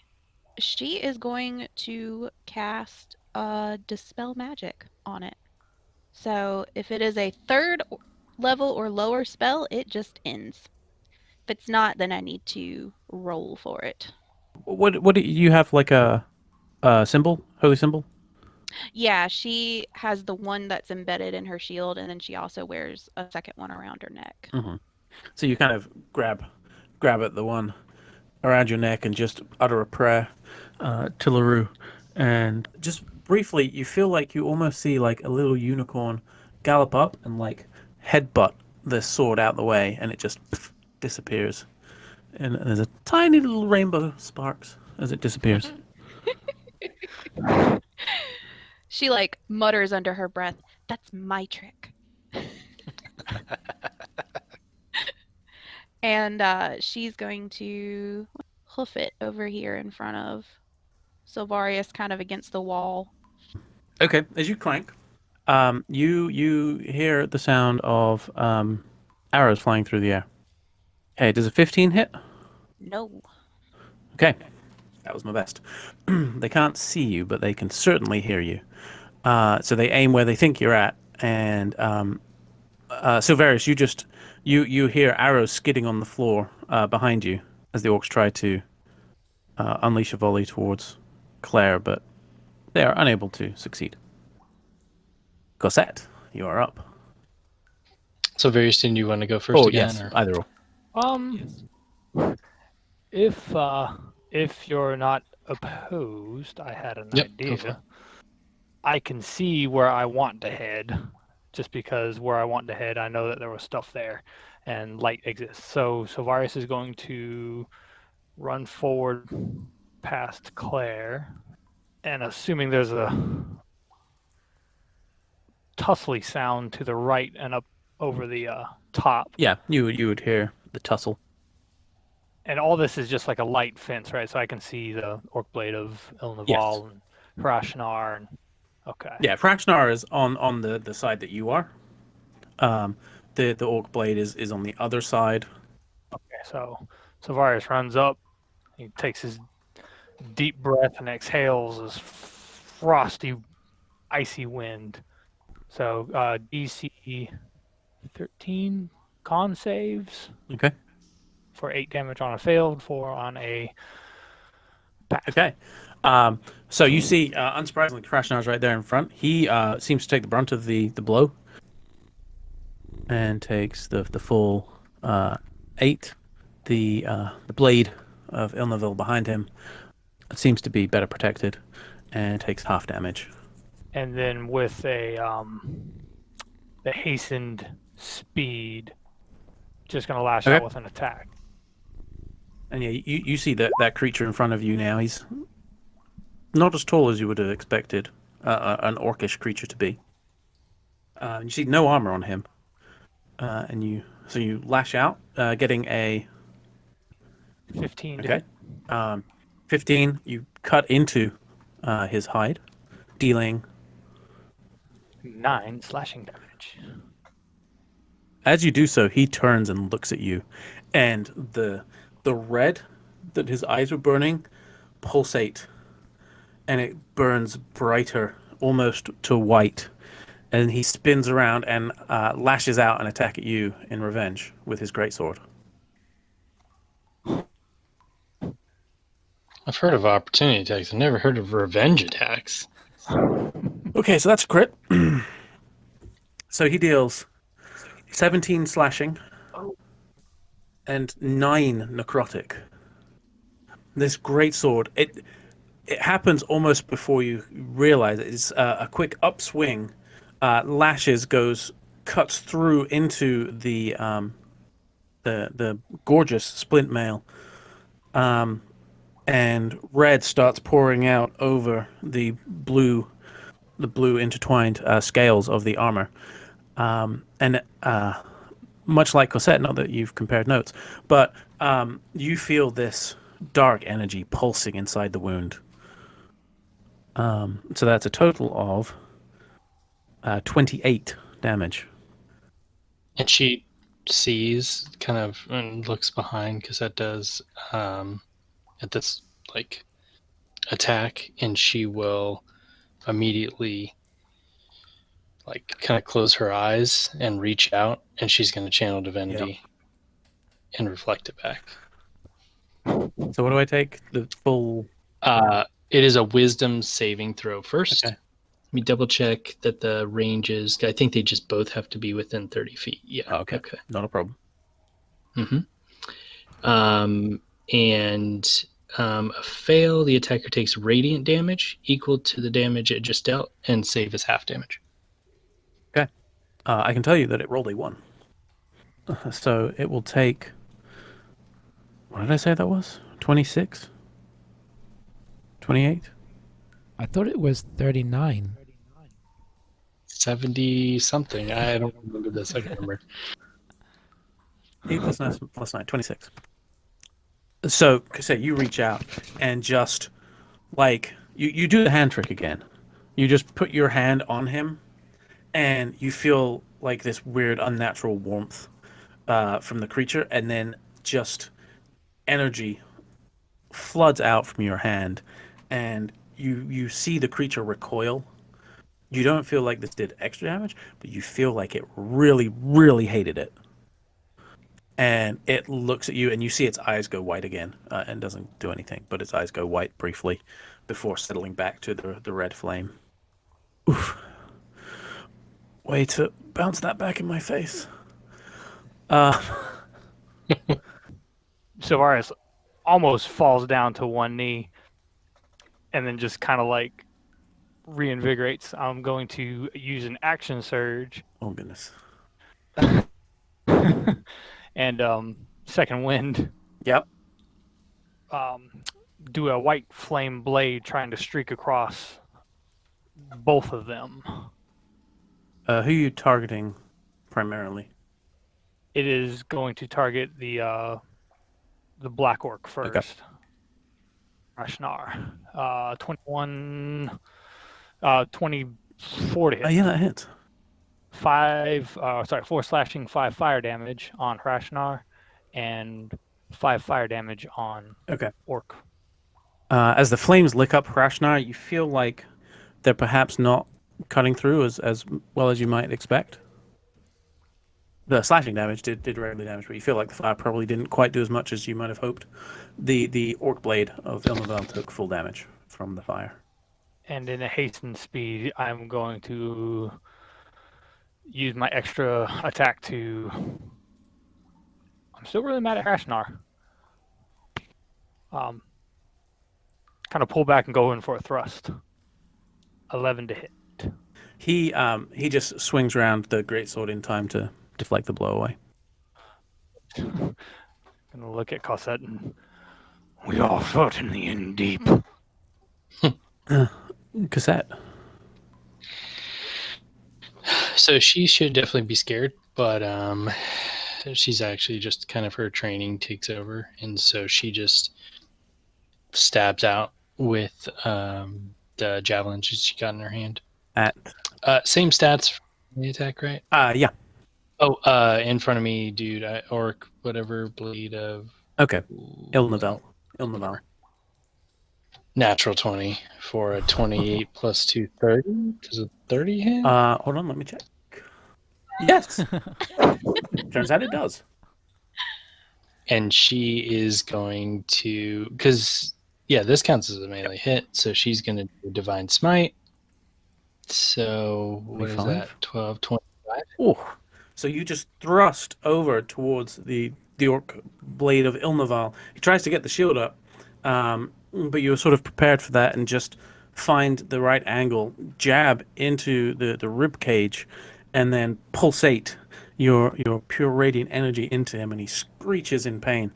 is going to cast Dispel Magic on it. So if it is a third level or lower spell, it just ends. If it's not, then I need to roll for it. What do you have, like a symbol, holy symbol? Yeah, she has the one that's embedded in her shield, and then she also wears a second one around her neck. Mm-hmm. So you kind of grab at the one around your neck and just utter a prayer to LaRue. And just briefly, you feel like you almost see like a little unicorn gallop up and like headbutt the sword out the way, and it just disappears. And there's a tiny little rainbow sparks as it disappears. She like mutters under her breath, "That's my trick." And she's going to hoof it over here in front of Silvarius, kind of against the wall. Okay, as you clank, you hear the sound of arrows flying through the air. Hey, does a 15 hit? No. Okay, that was my best. They can't see you, but they can certainly hear you. So they aim where they think you're at, and Silverius, you hear arrows skidding on the floor behind you as the orcs try to unleash a volley towards Claire, but they are unable to succeed. Cosette, you are up. So, very soon, you want to go first again? Yes, Or? either or. If you're not opposed, I had an Yep, go for it. idea. I can see where I want to head, just because where I want to head, I know that there was stuff there, and light exists. So Varus is going to run forward past Claire, and assuming there's a tussly sound to the right and up over the top. Yeah, you would hear the tussle. And all this is just like a light fence, right? So I can see the orc blade of El Naval and Rashnar. And okay. Yeah, Fractionar is on the side that you are. The orc blade is on the other side. Okay, so Varus runs up. He takes his deep breath and exhales this frosty, icy wind. So DC 13 con saves. Okay. For 8 damage on a failed, 4 on a pass. Okay. So you see, unsurprisingly, Krashnar's right there in front. He seems to take the brunt of the blow and takes the full 8. The blade of Ilnaville behind him seems to be better protected and takes half damage. And then with a the hastened speed, just going to lash out with an attack. And yeah, you see that creature in front of you now. He's not as tall as you would have expected an orcish creature to be. You see no armor on him, and you lash out, getting a 15. Okay, 15. You cut into his hide, dealing 9 slashing damage. As you do so, he turns and looks at you, and the red that his eyes were burning pulsate, and it burns brighter, almost to white. And he spins around and lashes out and attack at you in revenge with his greatsword. I've heard of opportunity attacks. I've never heard of revenge attacks. Okay, so that's a crit. So he deals 17 slashing and 9 necrotic. This greatsword, it happens almost before you realize it. It's a quick upswing, lashes, cuts through into the gorgeous splint mail, and red starts pouring out over the blue intertwined scales of the armor, and much like Cosette, not that you've compared notes, but you feel this dark energy pulsing inside the wound. So that's a total of 28 damage. And she sees kind of and looks behind because that does at this like attack, and she will immediately like kind of close her eyes and reach out, and she's going to channel divinity and reflect it back. So what do I take? The full... It is a wisdom saving throw first. Okay. Let me double check that the ranges. I think they just both have to be within 30 feet. Yeah. Okay. Not a problem. And a fail, the attacker takes radiant damage equal to the damage it just dealt, and save is half damage. Okay. I can tell you that it rolled a 1. So it will take... What did I say that was? 26? 28? I thought it was 39. 70 something. I don't remember the second number. 8 plus 9, 26. So, Cassette, you reach out and just, like, you do the hand trick again. You just put your hand on him, and you feel like this weird, unnatural warmth from the creature, and then just energy floods out from your hand, and you see the creature recoil. You don't feel like this did extra damage, but you feel like it really, really hated it. And it looks at you, and you see its eyes go white again, and doesn't do anything, but its eyes go white briefly before settling back to the red flame. Oof. Way to bounce that back in my face. Sylvaris almost falls down to one knee and then just kind of like reinvigorates. I'm going to use an action surge. Oh, goodness. And second wind. Yep. Do a white flame blade trying to streak across both of them. Who are you targeting primarily? It is going to target the black orc first. Okay. Rashnar. 21, 24 to hit. Yeah, that hits. 4 slashing, 5 fire damage on Rashnar, and 5 fire damage on orc. As the flames lick up Rashnar, you feel like they're perhaps not cutting through as well as you might expect. The slashing damage did regular damage, but you feel like the fire probably didn't quite do as much as you might have hoped. The orc blade of Ilmavel took full damage from the fire. And in a hastened speed, I'm going to use my extra attack to... I'm still really mad at Rashnar. Kind of pull back and go in for a thrust. 11 to hit. He just swings around the greatsword in time to deflect the blow away. Gonna look at Cosette and... We are certainly in deep. Cassette. So she should definitely be scared, but she's actually just kind of her training takes over, and so she just stabs out with the javelin she got in her hand. At same stats for the attack, right? Yeah. Oh, in front of me, dude. Orc, whatever, bleed of. Okay. Ilmavel. Natural 20 for a 28 plus 2, 30. Does a 30 hit? Hold on, let me check. Yes. Turns out it does. And she is going to, because this counts as a melee hit, so she's going to do Divine Smite. So what is that? 12, 25. Oh, so you just thrust over towards the orc blade of Ilmaval. He tries to get the shield up, but you're sort of prepared for that and just find the right angle, jab into the rib cage, and then pulsate your pure radiant energy into him, and he screeches in pain.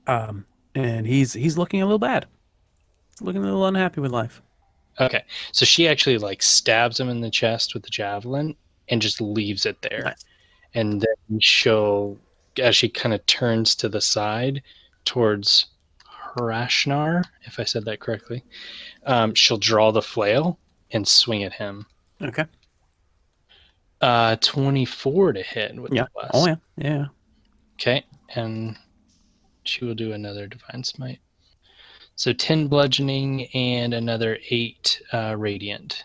And he's looking a little bad. He's looking a little unhappy with life. Okay, so she actually like stabs him in the chest with the javelin and just leaves it there. Nice. And then she'll, as she kind of turns to the side towards Hrashnar, if I said that correctly, she'll draw the flail and swing at him. Okay. 24 to hit with Yeah. the blast. Oh, yeah. Yeah. Okay, and she will do another Divine Smite. So 10 bludgeoning and another 8 radiant.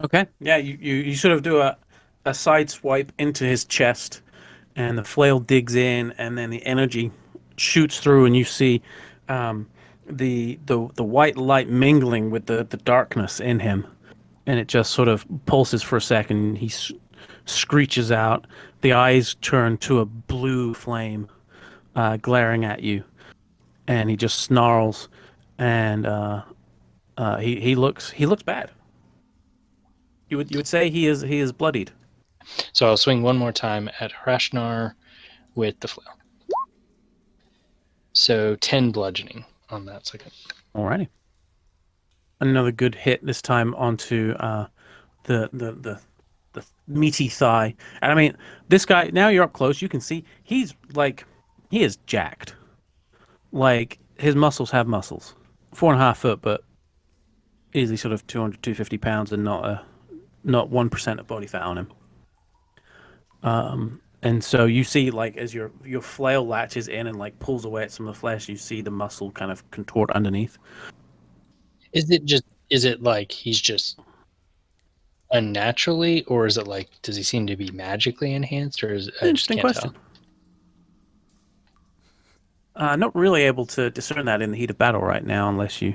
Okay. Yeah, you sort of do a side swipe into his chest, and the flail digs in, and then the energy shoots through, and you see the white light mingling with the darkness in him, and it just sort of pulses for a second. He screeches out. The eyes turn to a blue flame, glaring at you, and he just snarls, and he looks bad. You would say he is bloodied. So I'll swing one more time at Hrashnar with the flail. So 10 bludgeoning on that second. Alrighty. Another good hit, this time onto the meaty thigh. And I mean, this guy, now you're up close, you can see he is jacked. Like, his muscles have muscles. 4.5 foot, but easily sort of 200, 250 pounds and not 1% of body fat on him. And so you see, like, as your flail latches in and like pulls away at some of the flesh, you see the muscle kind of contort underneath. Is it like he's just unnaturally, or is it like, does he seem to be magically enhanced, or is I just Interesting can't question. Not really able to discern that in the heat of battle right now, unless you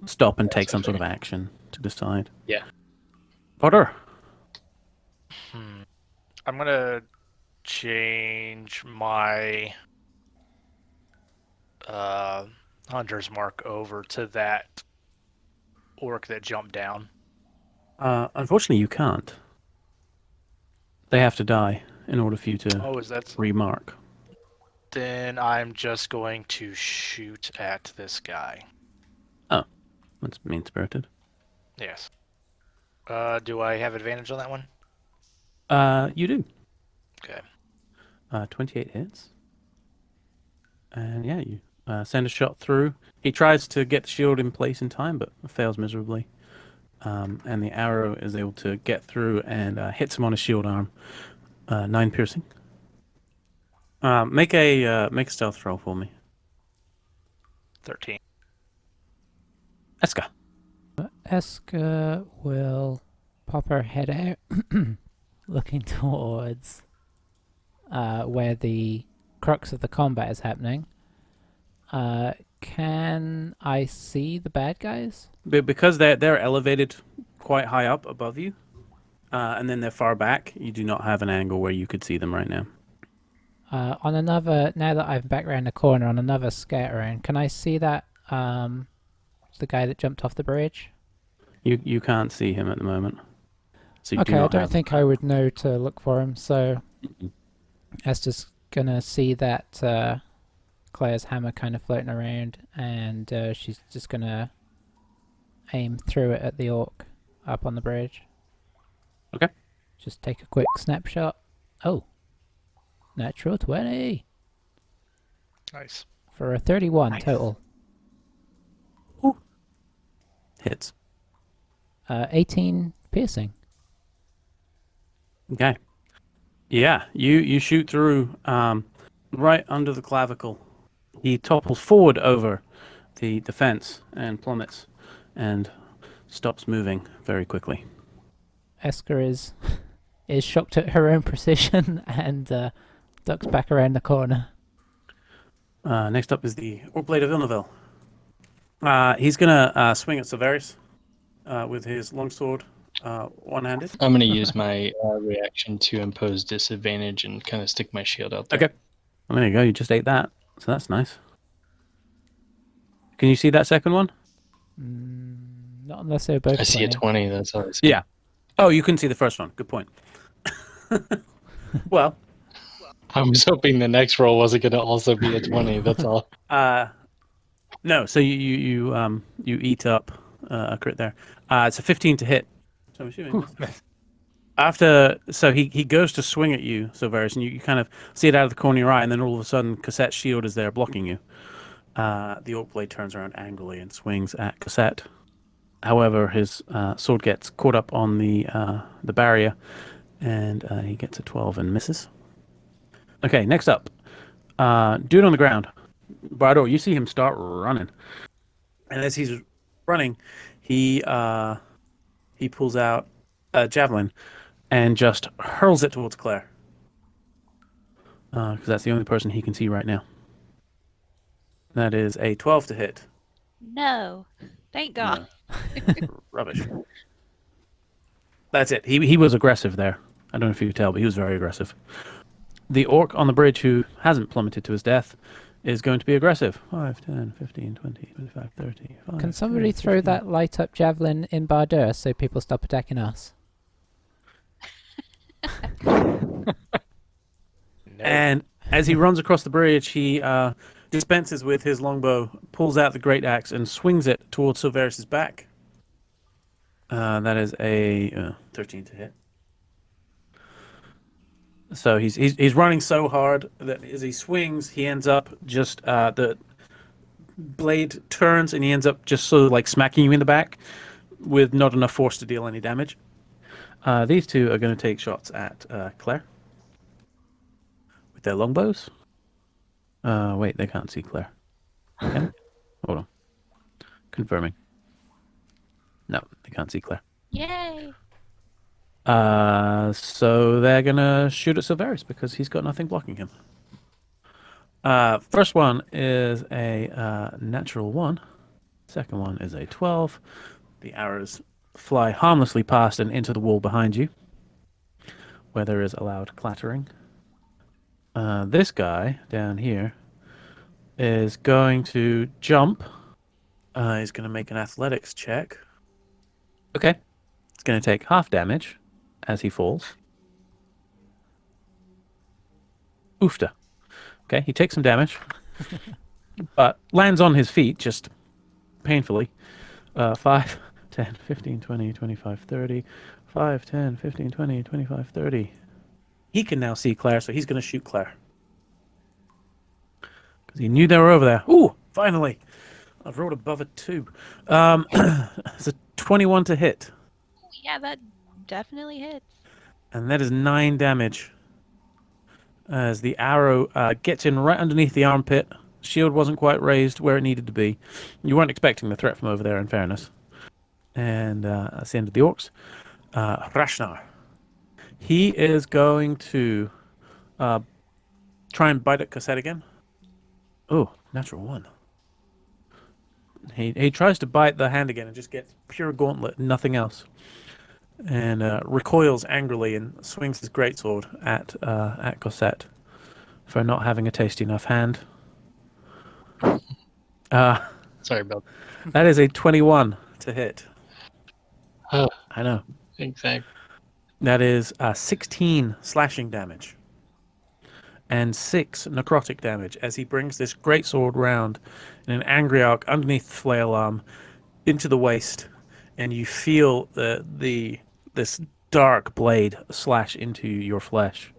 stop and take some sort of action to decide. Yeah. Potter. I'm gonna change my hunter's mark over to that orc that jumped down. Unfortunately, you can't. They have to die in order for you to Oh, is that? remark. Then I'm just going to shoot at this guy. Oh, that's mean-spirited. Yes. Do I have advantage on that one? You do. Okay. 28 hits. And yeah, you send a shot through. He tries to get the shield in place in time, but fails miserably. And the arrow is able to get through and hits him on his shield arm. 9 piercing. Make a stealth roll for me. 13. Eska. Eska will pop her head out, looking towards where the crux of the combat is happening. Can I see the bad guys? Because they're elevated quite high up above you, and then they're far back, you do not have an angle where you could see them right now. On another, now that I'm back around the corner, on another scattering, can I see that the guy that jumped off the bridge? You can't see him at the moment. So you Okay, do I not don't have... think I would know to look for him, so Esther's gonna see that Claire's hammer kind of floating around, and she's just gonna aim through it at the orc up on the bridge. Okay. Just take a quick snapshot. Oh, natural 20 Nice. for a 31 Nice. total. Hits. 18 piercing. Okay. Yeah, you shoot through right under the clavicle. He topples forward over the fence and plummets and stops moving very quickly. Esker is shocked at her own precision and ducks back around the corner. Next up is the Orc Blade of Vilnaville. He's gonna swing at Severus with his longsword, one-handed. I'm going to use my reaction to impose disadvantage and kind of stick my shield out there. Okay. Well, there you go. You just ate that, so that's nice. Can you see that second one? Not unless they're both I see a 20. 20. That's all I see. Yeah. Oh, you couldn't see the first one. Good point. Well, I was hoping the next roll wasn't going to also be a 20. That's all. no. So you eat up a crit there. It's a 15 to hit. So I'm assuming. So he goes to swing at you, Silverus, and you kind of see it out of the corner of your eye, and then all of a sudden, Cassette's shield is there blocking you. The orc blade turns around angrily and swings at Cosette. However, his sword gets caught up on the barrier, and he gets a 12 and misses. Okay, next up, dude on the ground. Bardo, you see him start running, and as he's running, he pulls out a javelin and just hurls it towards Claire, because that's the only person he can see right now. That is a 12 to hit. No. Thank God. No. Rubbish. That's it. He was aggressive there. I don't know if you could tell, but he was very aggressive. The orc on the bridge who hasn't plummeted to his death is going to be aggressive. 5, 10, 15, 20, 25, 30. 5, Can somebody 10, throw 15. that light up javelin in Bardur so people stop attacking us? No. And as he runs across the bridge, he dispenses with his longbow, pulls out the great axe, and swings it towards Silveris' back. That is a 13 to hit. So he's running so hard that as he swings, he ends up just the blade turns and he ends up just sort of like smacking you in the back with not enough force to deal any damage. These two are going to take shots at Claire with their longbows. Wait, they can't see Claire. Can they? Hold on. Confirming. No, they can't see Claire. Yay. So they're gonna shoot at Silveris because he's got nothing blocking him. First one is a natural 1. Second one is a 12. The arrows fly harmlessly past and into the wall behind you, where there is a loud clattering. This guy down here is going to jump. He's going to make an athletics check. Okay. It's going to take half damage as he falls. Oofta. Okay, he takes some damage, but lands on his feet just painfully. 5, 10, 15, 20, 25, 30. 5, 10, 15, 20, 25, 30. He can now see Claire, so he's going to shoot Claire. Because he knew they were over there. Ooh, finally. I've rolled above a 2. It's a 21 to hit. Yeah, that definitely hits. And that is 9 damage. As the arrow gets in right underneath the armpit. Shield wasn't quite raised where it needed to be. You weren't expecting the threat from over there, in fairness. And that's the end of the orcs. Rashnar. He is going to try and bite at Cassette again. Oh, natural 1. He tries to bite the hand again and just gets pure gauntlet, nothing else. And recoils angrily and swings his greatsword at Cosette for not having a tasty enough hand. Sorry about That is a 21 to hit. Oh, I know. exactly. That is 16 slashing damage and 6 necrotic damage as he brings this greatsword round in an angry arc underneath the flail arm into the waist, and you feel this dark blade slash into your flesh.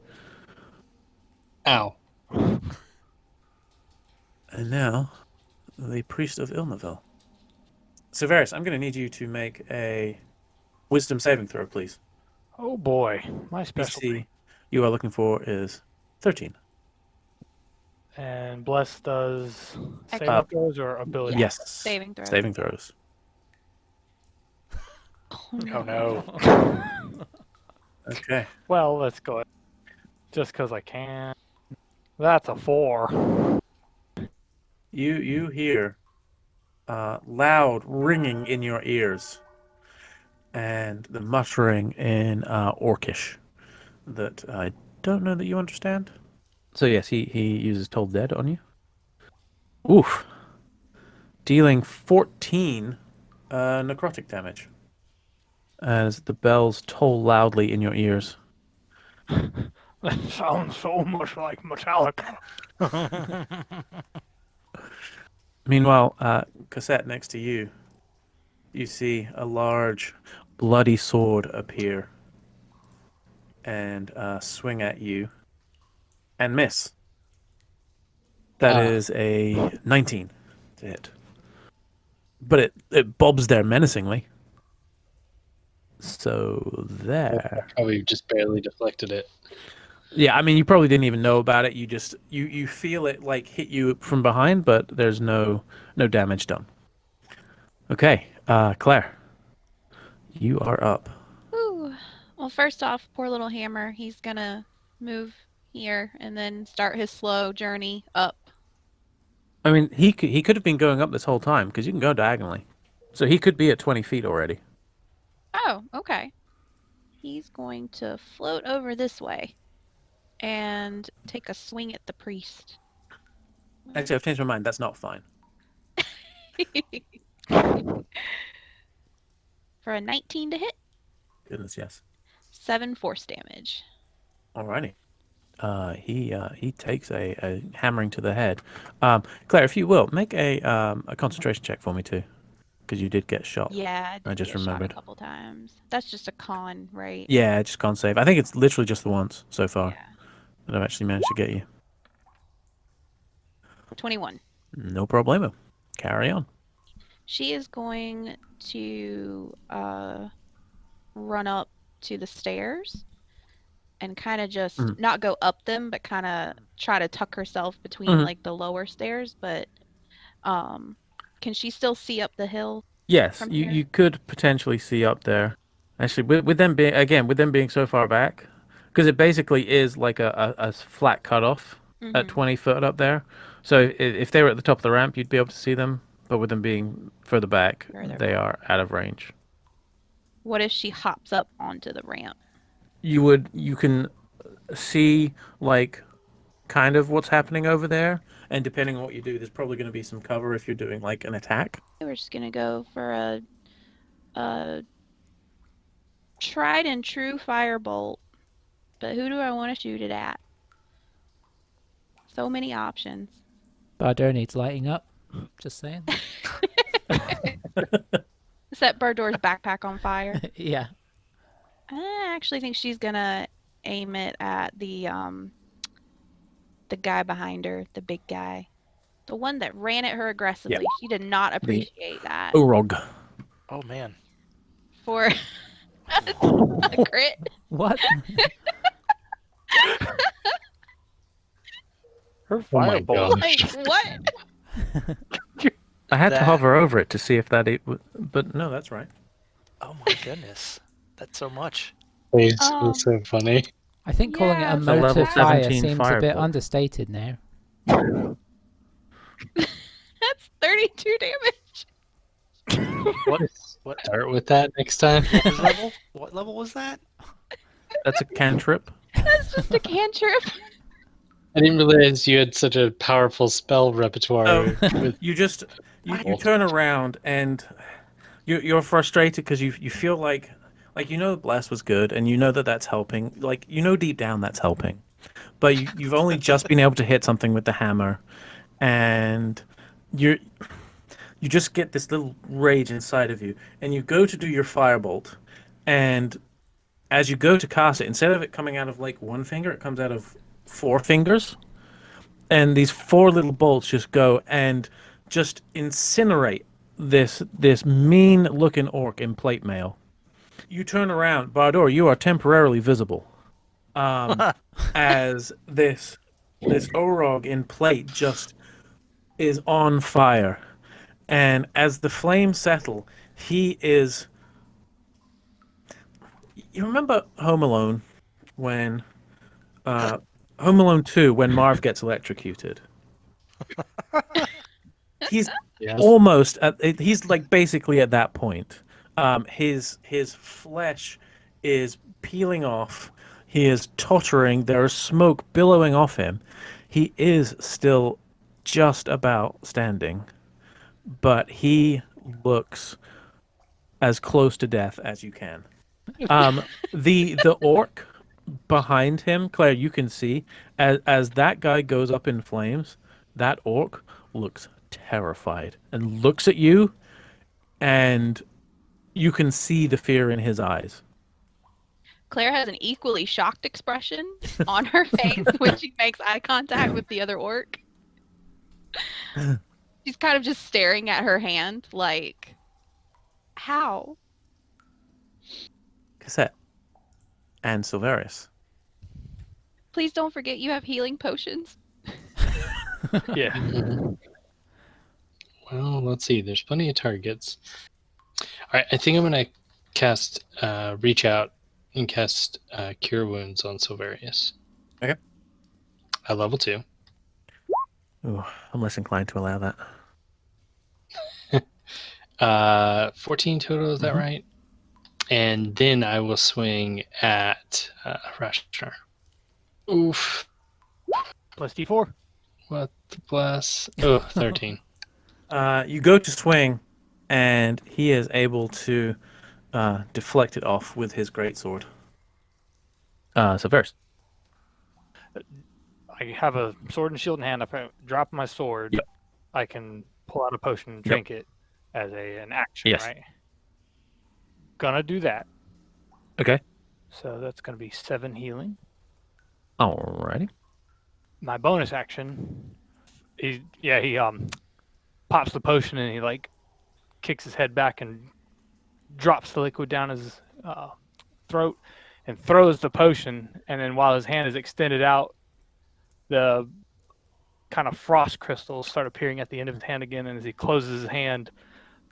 Ow. And now, the Priest of Ilnaville. Severus, I'm going to need you to make a wisdom saving throw, please. Oh boy, my specialty. DC you are looking for is 13. And Bless does Ex- saving throws or ability? Yes. Saving throws. Saving throws. Oh no. Okay. Well, let's go ahead. Just because I can. That's a 4. You hear loud ringing in your ears and the muttering in Orcish that I don't know that you understand. So yes, he uses Toll Dead on you. Oof. Dealing 14 necrotic damage as the bells toll loudly in your ears. That sounds so much like Metallica. Meanwhile, Cassette next to you, you see a large bloody sword appear and swing at you and miss. That is a 19. to hit. But it bobs there menacingly. So there. Probably just barely deflected it. Yeah, I mean, you probably didn't even know about it. You just you feel it like hit you from behind, but there's no damage done. Okay, Claire, you are up. Ooh. Well, first off, poor little Hammer. He's gonna move here and then start his slow journey up. I mean, he could have been going up this whole time because you can go diagonally, so he could be at 20 feet already. Oh, okay. He's going to float over this way and take a swing at the priest. Actually, I've changed my mind. That's not fine. For a 19 to hit, Goodness, yes. 7 force damage. Alrighty. He takes a hammering to the head. Claire, if you will, make a concentration check for me too, because you did get shot. Yeah, I did just get remembered. shot a couple times. That's just a con, right? Yeah, just can't save. I think it's literally just the once so far Yeah. that I've actually managed to get you. 21. No problemo. Carry on. She is going to run up to the stairs and kind of just not go up them, but kind of try to tuck herself between like the lower stairs. But can she still see up the hill? Yes, from you here? could potentially see up there. Actually, with them being so far back, because it basically is like a flat cutoff at 20 foot up there. So if they were at the top of the ramp, you'd be able to see them. But with them being further back, they are out of range. What if she hops up onto the ramp? You can see like kind of what's happening over there, and depending on what you do, there's probably going to be some cover if you're doing like an attack. We're just gonna go for a tried and true firebolt. But who do I want to shoot it at? So many options. Bardo needs lighting up. Just saying. Set Bardor's backpack on fire. Yeah. I actually think she's gonna aim it at the guy behind her, the big guy. The one that ran at her aggressively. Yep. She did not appreciate that. Urog. Oh man. For a crit. What? Her Oh my fireball. gosh. Like, what? I had to That- hover over it to see if that but no, that's right. Oh my goodness. That's so much. It's so funny. I think calling it Yeah, a so motor level fire 17 seems a bit firebolt. understated now. That's 32 damage. What Start with that next time. level? What level was that? That's a cantrip. That's just a cantrip. I didn't realize you had such a powerful spell repertoire. With You just you turn around and you're frustrated because you feel like blast was good and you know that that's helping, like deep down that's helping, but you've only just been able to hit something with the hammer, and you just get this little rage inside of you, and you go to do your firebolt, and as you go to cast it, instead of it coming out of like one finger, it comes out of 4 fingers, and these 4 little bolts just go and just incinerate this mean looking orc in plate mail. You turn around, Bardor, you are temporarily visible, as this Orog in plate just is on fire, and as the flames settle, he is. You remember Home Alone when Home Alone 2 when Marv gets electrocuted? He's yes. almost he's like basically at that point. His flesh is peeling off. He is tottering. There is smoke billowing off him. He is still just about standing, but he looks as close to death as you can. The orc behind him, Claire, you can see as that guy goes up in flames, that orc looks terrified and looks at you, and you can see the fear in his eyes. Claire has an equally shocked expression on her face when she makes eye contact with the other orc. She's kind of just staring at her hand, like, how? Cassette and Silverius. Please don't forget you have healing potions. Yeah. Mhm. Well, let's see. There's plenty of targets. All right, I think I'm gonna cast Reach Out and cast Cure Wounds on Silverius. Okay. At level 2. Ooh, I'm less inclined to allow that. 14 total, is that Mhm. right? And then I will swing at Rashnar. Oof. Plus D4. What the bless? Oh, 13. You go to swing, and he is able to deflect it off with his greatsword. Silverius. I have a sword and shield in hand. If I drop my sword, Yep. I can pull out a potion and Yep. drink it as an action, Yes. right? Gonna do that. Okay. So that's gonna be 7 healing. Alrighty. My bonus action, he pops the potion and he like kicks his head back and drops the liquid down his throat and throws the potion. And then while his hand is extended out, the kind of frost crystals start appearing at the end of his hand again. And as he closes his hand,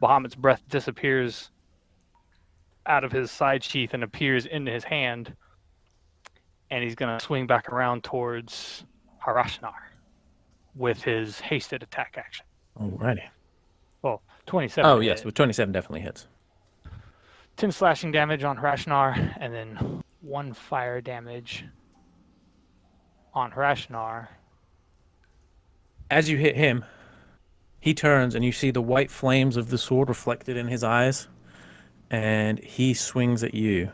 Bahamut's breath disappears out of his side sheath and appears into his hand. And he's going to swing back around towards Harashnar with his hasted attack action. Alrighty. Well, 27. Oh, to yes, hit. with 27 definitely hits. 10 slashing damage on Harashnar, and then 1 fire damage on Harashnar. As you hit him, he turns and you see the white flames of the sword reflected in his eyes, and he swings at you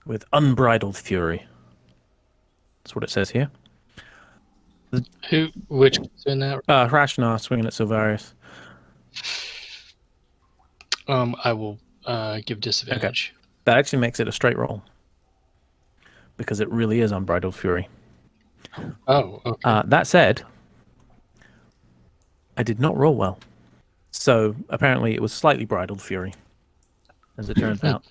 with unbridled fury. That's what it says here. Which one's doing that? Rashnar swinging at Silverius. I will give disadvantage. That actually makes it a straight roll, because it really is unbridled fury. Oh, okay. That said, I did not roll well. So apparently it was slightly bridled fury, as it turns out.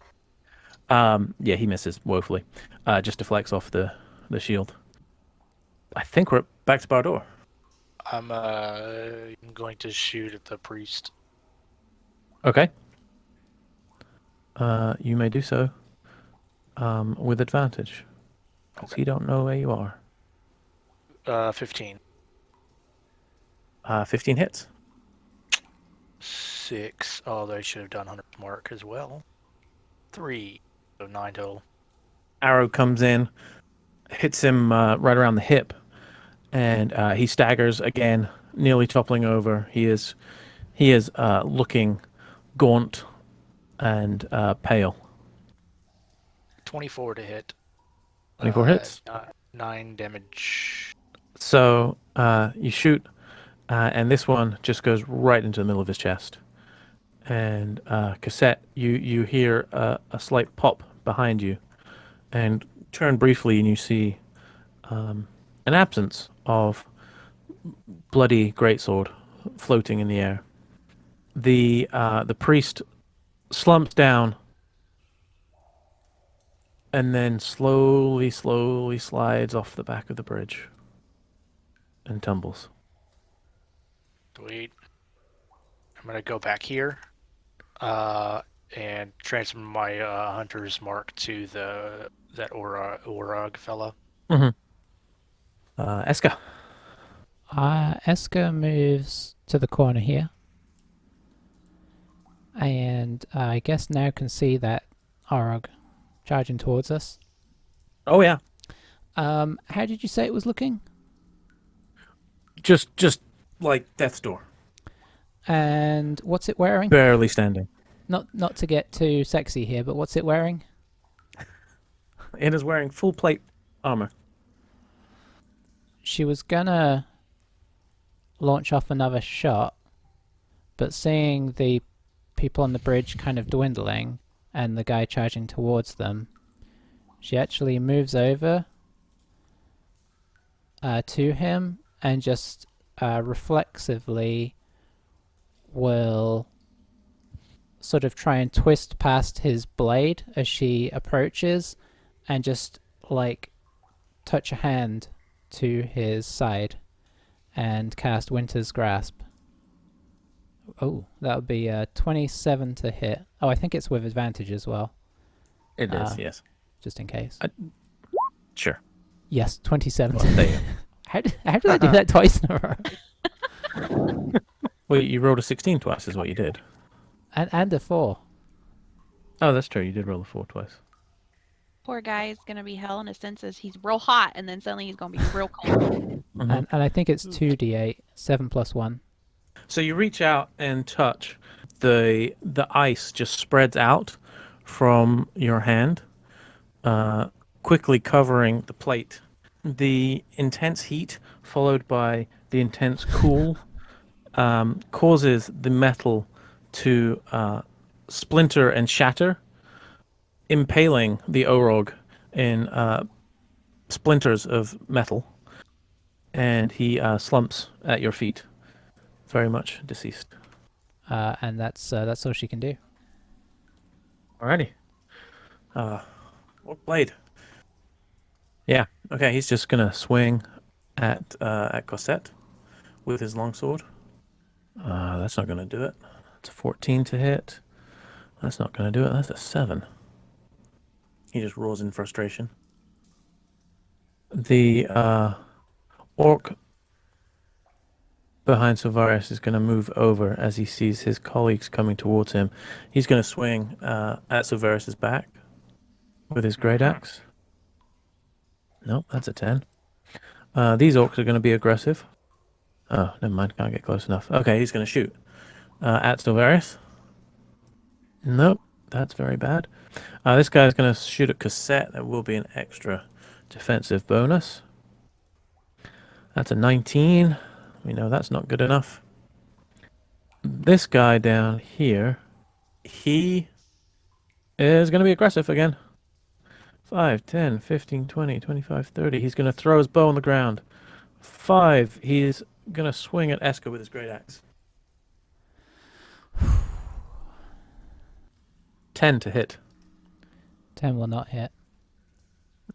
Yeah, he misses woefully. Just deflects off the shield. I think we're back to Bardoor. I'm going to shoot at the priest. Okay. You may do so with advantage, because he don't know where you are. 15. 15 hits. 6. Oh, they should have done 100 mark as well. 3. So 9 total. Arrow comes in, hits him right around the hip, and he staggers again, nearly toppling over. He is looking gaunt and pale. 24 to hit. 24 hits. 9 damage. So you shoot, and this one just goes right into the middle of his chest. And Cassette, you hear a slight pop behind you, and turn briefly, and you see an absence of bloody greatsword floating in the air. The priest slumps down, and then slowly slides off the back of the bridge and tumbles. Sweet. I'm going to go back here and transfer my hunter's mark to that Orog fella. Eska. Eska moves to the corner here. And I guess now can see that Orog charging towards us. Oh yeah. How did you say it was looking? Just like death's door. And what's it wearing? Barely standing. Not to get too sexy here, but what's it wearing? It is wearing full plate armor. She was gonna launch off another shot, but seeing the people on the bridge kind of dwindling and the guy charging towards them, she actually moves over to him and just reflexively will sort of try and twist past his blade as she approaches and just like touch a hand to his side and cast Winter's Grasp. Oh, that would be 27 to hit. Oh, I think it's with advantage as well, It is, yes. just in case. Sure. Yes, 27 Well, to there you hit. How did I do that twice in a row? Well, you rolled a 16 twice is what you did. And a 4. Oh, that's true. You did roll a 4 twice. Poor guy is gonna be hell in his senses. He's real hot, and then suddenly he's gonna be real cold. And I think it's 2d8, 7 plus 1. So you reach out and touch. The ice just spreads out from your hand, quickly covering the plate. The intense heat, followed by the intense cool, causes the metal to splinter and shatter, impaling the Orog in splinters of metal, and he slumps at your feet, very much deceased. And that's all she can do. Alrighty. What blade? Yeah. Okay. He's just gonna swing at Cosette with his longsword. That's not gonna do it. It's a 14 to hit. That's not gonna do it. That's a 7. He just roars in frustration. The orc behind Silvarius is going to move over as he sees his colleagues coming towards him. He's going to swing at Silvarius's back with his great axe. Nope, that's a 10. These orcs are going to be aggressive. Oh, never mind. Can't get close enough. Okay, he's going to shoot at Silvarius. Nope, that's very bad. This guy's going to shoot at Cassette. That will be an extra defensive bonus. That's a 19. We know that's not good enough. This guy down here, he is going to be aggressive again. 5, 10, 15, 20, 25, 30. He's going to throw his bow on the ground. 5, he's going to swing at Eska with his great axe. 10 to hit. 10 will not hit.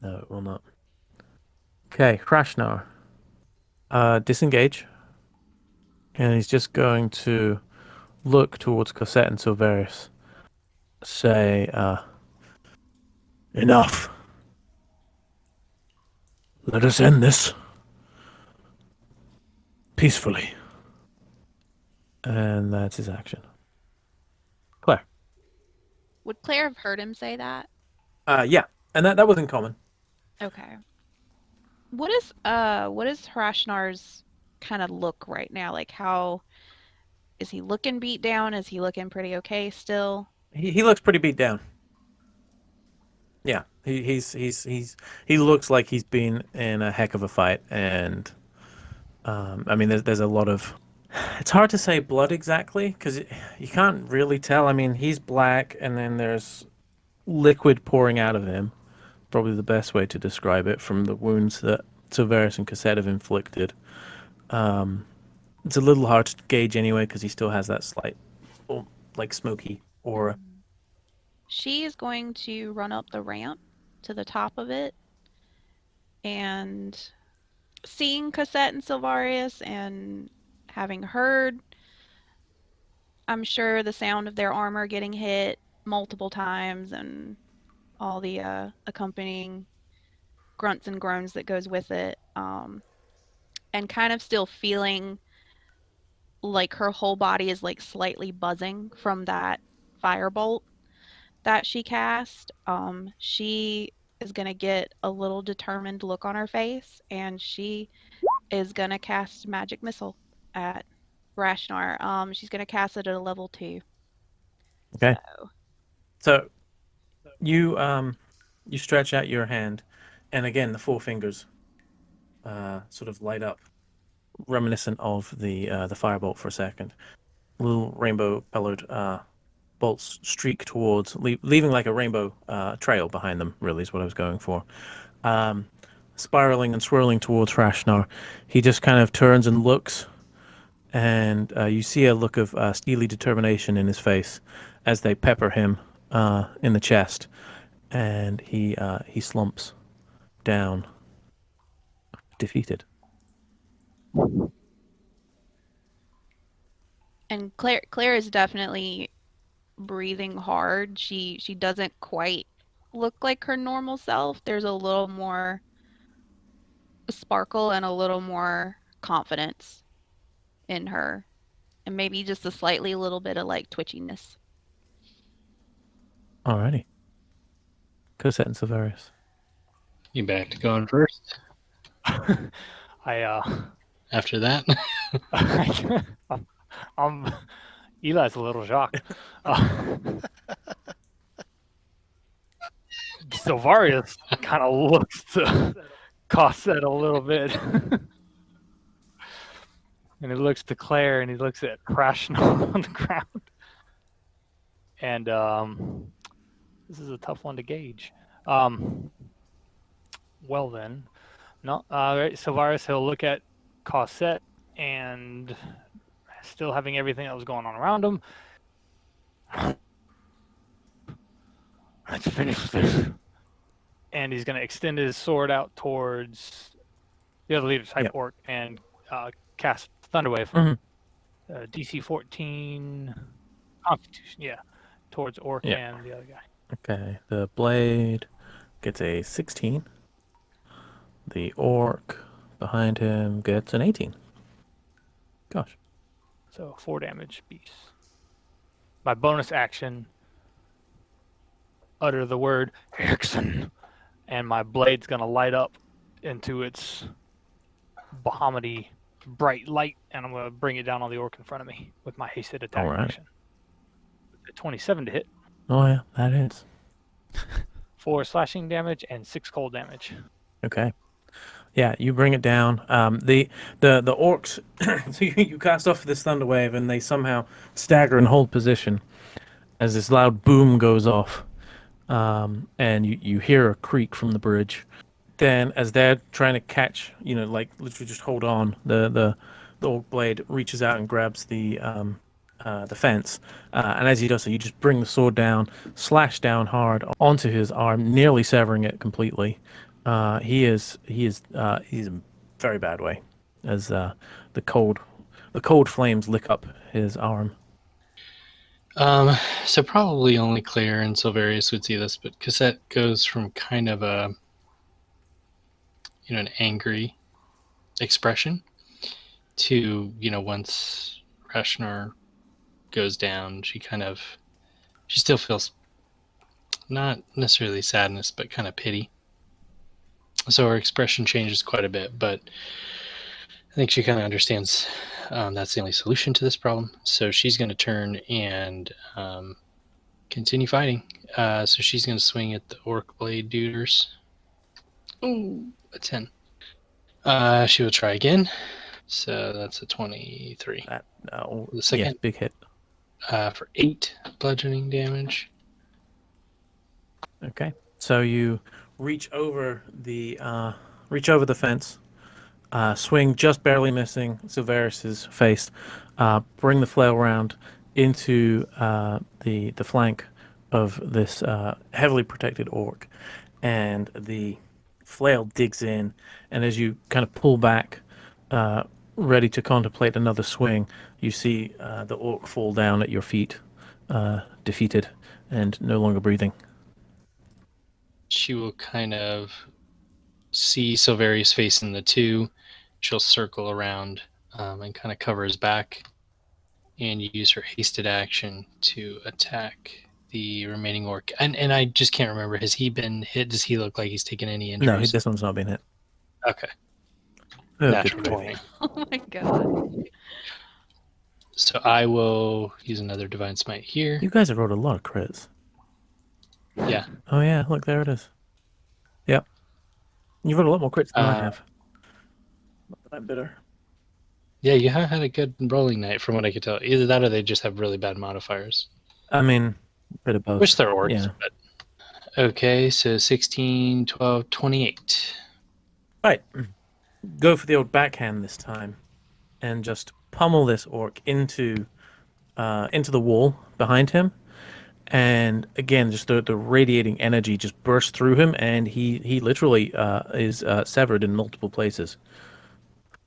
No, it will not. Okay, Krashnar. Disengage. And he's just going to look towards Cosette and Silvarius. Say, enough. Let us end this peacefully. And that's his action. Claire. Would Claire have heard him say that? Yeah, and that wasn't common. Okay. What is Harashnar's kind of look right now? Like, how is he looking beat down? Is he looking pretty okay still? He looks pretty beat down. Yeah, he looks like he's been in a heck of a fight, and I mean, there's a lot of. It's hard to say blood exactly because you can't really tell. I mean, he's black, and then there's liquid pouring out of him. Probably the best way to describe it from the wounds that Silvarius and Cassette have inflicted. It's a little hard to gauge anyway because he still has that slight, like, smoky aura. She is going to run up the ramp to the top of it, and seeing Cassette and Silvarius and having heard, I'm sure, the sound of their armor getting hit multiple times and all the accompanying grunts and groans that goes with it, and kind of still feeling like her whole body is like slightly buzzing from that firebolt that she cast. She is going to get a little determined look on her face, and she is going to cast Magic Missile at Rashnar. She's going to cast it at a level 2. Okay. So you stretch out your hand, and again the 4 fingers sort of light up, reminiscent of the firebolt for a second. Little rainbow-colored bolts streak towards, leaving like a rainbow trail behind them. Really, is what I was going for. Spiraling and swirling towards Rashnar. He just kind of turns and looks, and you see a look of steely determination in his face as they pepper him in the chest, and he slumps down, defeated. And Claire is definitely breathing hard. She doesn't quite look like her normal self. There's a little more sparkle and a little more confidence in her, and maybe just a slightly little bit of like twitchiness. Alrighty. Cosette and Silverius. You back to going first I after that? Eli's a little shocked. Silvarius kind of looks to Cosette a little bit. And he looks to Claire and he looks at Rational on the ground. And this is a tough one to gauge. Well then, no. Right, Silvarius, he'll look at Cosette and still having everything that was going on around him. Let's finish this. And he's going to extend his sword out towards the other leader type orc and cast Thunderwave. DC 14 Constitution, towards orc and the other guy. Okay, the blade gets a 16. The orc behind him gets an 18. Gosh. So 4 damage piece. My bonus action, utter the word Hexen, and my blade's gonna light up into its Bahamut bright light, and I'm gonna bring it down on the orc in front of me with my hasted attack action. 27 to hit. Oh yeah, that is. 4 slashing damage and 6 cold damage. Okay. Yeah, you bring it down. The orcs, so you cast off this thunder wave, and they somehow stagger and hold position as this loud boom goes off, and you hear a creak from the bridge. Then, as they're trying to catch, like literally just hold on, the orc blade reaches out and grabs the fence, and as he does so, you just bring the sword down, slash down hard onto his arm, nearly severing it completely. He is in a very bad way as the cold flames lick up his arm. So probably only Claire and Silverius would see this, but Cosette goes from kind of an angry expression to, once Rashnar goes down, she still feels not necessarily sadness, but kind of pity. So her expression changes quite a bit, but I think she kind of understands that's the only solution to this problem. So she's going to turn and continue fighting. So she's going to swing at the orc blade duders. Ooh, a 10. She will try again. So that's a 23. The second. Yes, big hit. For 8 bludgeoning damage. Okay. So you reach over the fence, swing just barely missing Silverius's face, bring the flail round into the flank of this heavily protected orc, and the flail digs in, and as you kind of pull back, ready to contemplate another swing, you see the orc fall down at your feet, defeated and no longer breathing. She will kind of see Silverius facing the 2. She'll circle around and kind of cover his back and use her hasted action to attack the remaining orc. And I just can't remember. Has he been hit? Does he look like he's taken any injuries? No, this one's not been hit. Okay. Oh, Natural 20. Oh my god. So I will use another Divine Smite here. You guys have rolled a lot of crits. Yeah. Oh yeah, look, there it is. Yep. You've rolled a lot more crits than I have. Not that I'm bitter. Yeah, you have had a good rolling night from what I could tell. Either that or they just have really bad modifiers. I mean, a bit of both. Which they're orcs, Yeah. but... Okay, so 16, 12, 28. Right. Go for the old backhand this time, and just pummel this orc into the wall behind him, and again, just the radiating energy just bursts through him, and he literally is severed in multiple places,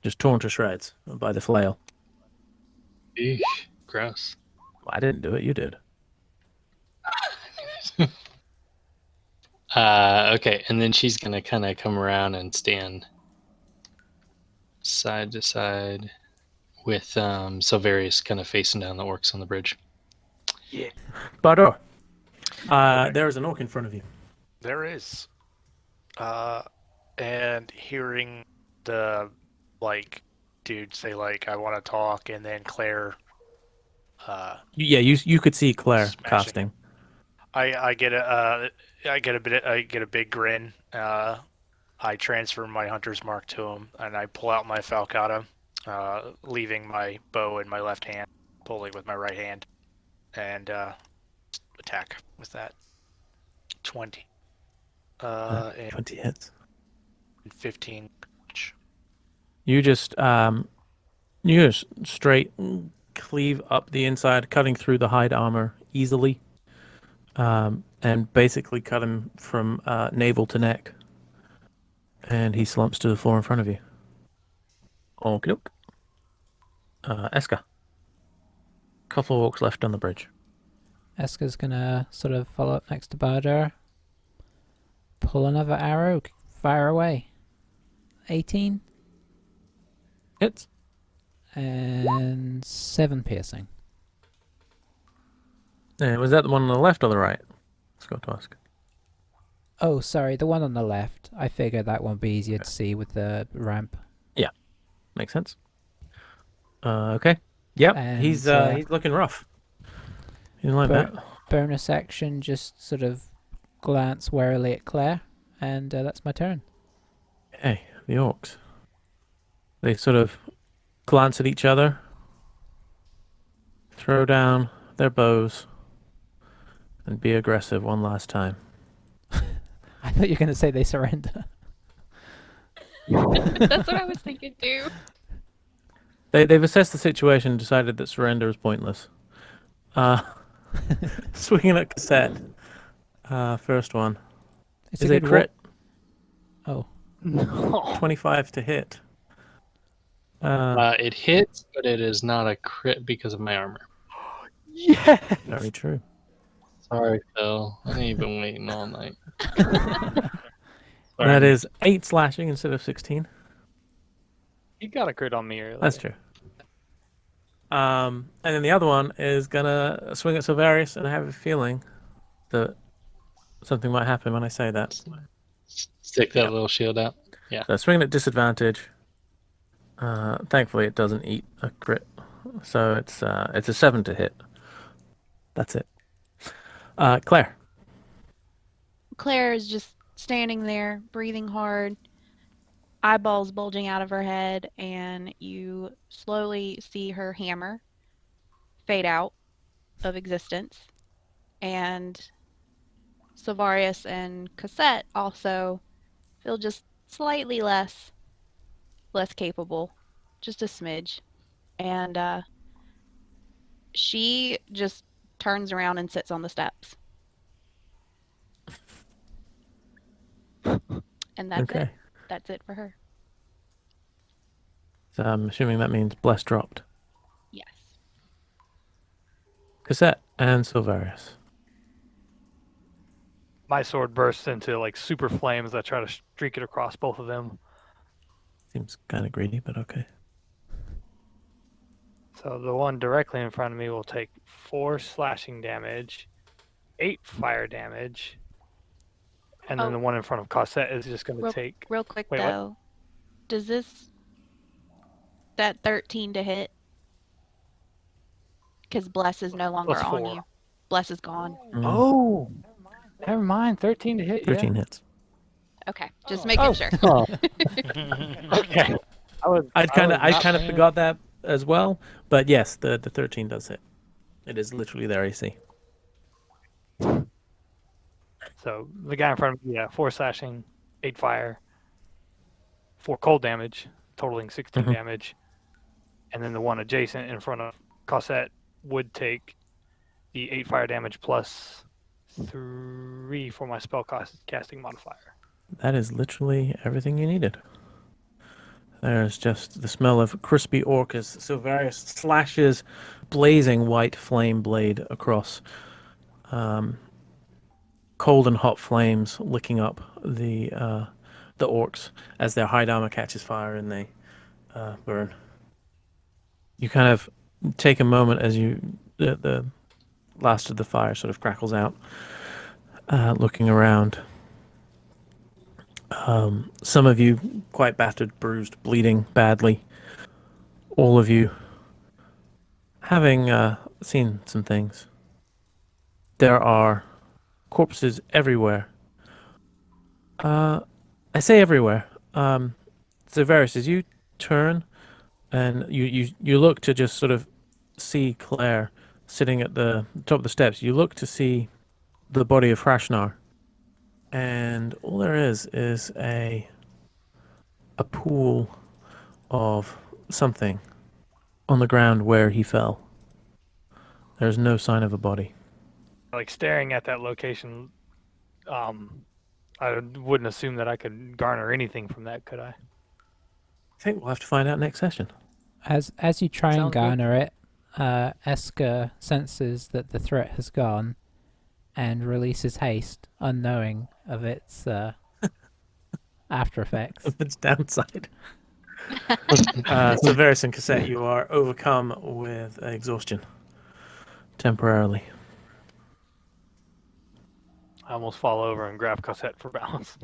just torn to shreds by the flail. Eesh, gross. Well, I didn't do it. You did. Okay, and then she's gonna kind of come around and stand side to side with Silverius kind of facing down the orcs on the bridge. Bardo, there is an orc in front of you. There is. And hearing the dude say I want to talk, and then Claire. Yeah, you could see Claire Smashing. casting. I get a big grin. I transfer my hunter's mark to him, and I pull out my falcata, leaving my bow in my left hand, pulling with my right hand, and attack with that. 20. And 20 hits. 15. You just straight cleave up the inside, cutting through the hide armor easily, and basically cut him from navel to neck. And he slumps to the floor in front of you. Okie doke. Eska. Couple of orcs left on the bridge. Eska's gonna sort of follow up next to Barder. Pull another arrow, fire away. 18 Hits. and 7 piercing. Was that the one on the left or the right? Let's go to ask. Oh, sorry, the one on the left. I figured that one would be easier to see with the ramp. Makes sense. Okay. Yep. And, He's looking rough. You didn't like But- that? Bonus action, just sort of glance warily at Claire, and that's my turn. Hey, the orcs. They sort of glance at each other, throw down their bows, and be aggressive one last time. I thought you were going to say they surrender. That's what I was thinking too. They've assessed the situation and decided that surrender is pointless. Swinging at cassette. First one. It's Is a a good crit. Oh, No. 25 to hit. It hits, but it is not a crit because of my armor. Yes. Very true. Sorry, Phil. I know you've been waiting all night. That is 8 slashing instead of 16. You got a crit on me earlier. That's true. And then the other one is gonna swing at Silverius, and I have a feeling that something might happen when I say that. Stick that Yep. little shield out. So swinging at disadvantage. Thankfully, it doesn't eat a crit, so it's a 7 to hit. That's it. Claire. Claire is just standing there, breathing hard, eyeballs bulging out of her head, and you slowly see her hammer fade out of existence. And Silvarius and Cassette also feel just slightly less capable, just a smidge. And she just turns around and sits on the steps. And that's Okay. it. That's it for her. So I'm assuming that means bless dropped. Yes. Cassette and Silverius. My sword bursts into like super flames. I try to streak it across both of them. Seems kind of greedy, but okay. So the one directly in front of me will take 4 slashing damage, 8 fire damage, and then Oh. the one in front of Cosette is just going to take. Real quick Wait, what? though, does that 13 to hit? Because bless is no longer Plus on 4. you. Bless is gone. Oh, never mind. 13 to hit. 13 hits. Okay, just making sure. Oh. Okay. I kind of not forgot that as well, but yes, the 13 does hit. It is literally their AC. So the guy in front of me, 4 slashing, 8 fire, 4 cold damage, totaling 16 Mhm. damage. and then the one adjacent in front of Cosette would take the 8 fire damage plus 3 for my spell casting modifier. That is literally everything you needed. There's just the smell of crispy orc as Silvarius slashes blazing white flame blade across cold and hot flames licking up the orcs as their hide armor catches fire and they burn. You kind of take a moment as the last of the fire sort of crackles out, looking around. Some of you quite battered, bruised, bleeding badly. All of you having seen some things. There are corpses everywhere. I say everywhere. So Varys, as you turn and you look to just sort of see Claire sitting at the top of the steps, you look to see the body of Hrashnar. And all there is a pool of something on the ground where he fell. There's no sign of a body. Like staring at that location, I wouldn't assume that I could garner anything from that, could I? I think we'll have to find out next session. As you try and Sounds good. garner it, Esker senses that the threat has gone and releases haste, unknowing of its after effects. Of its downside. So Varys and Cassette, you are overcome with exhaustion. Temporarily. I almost fall over and grab Cosette for balance.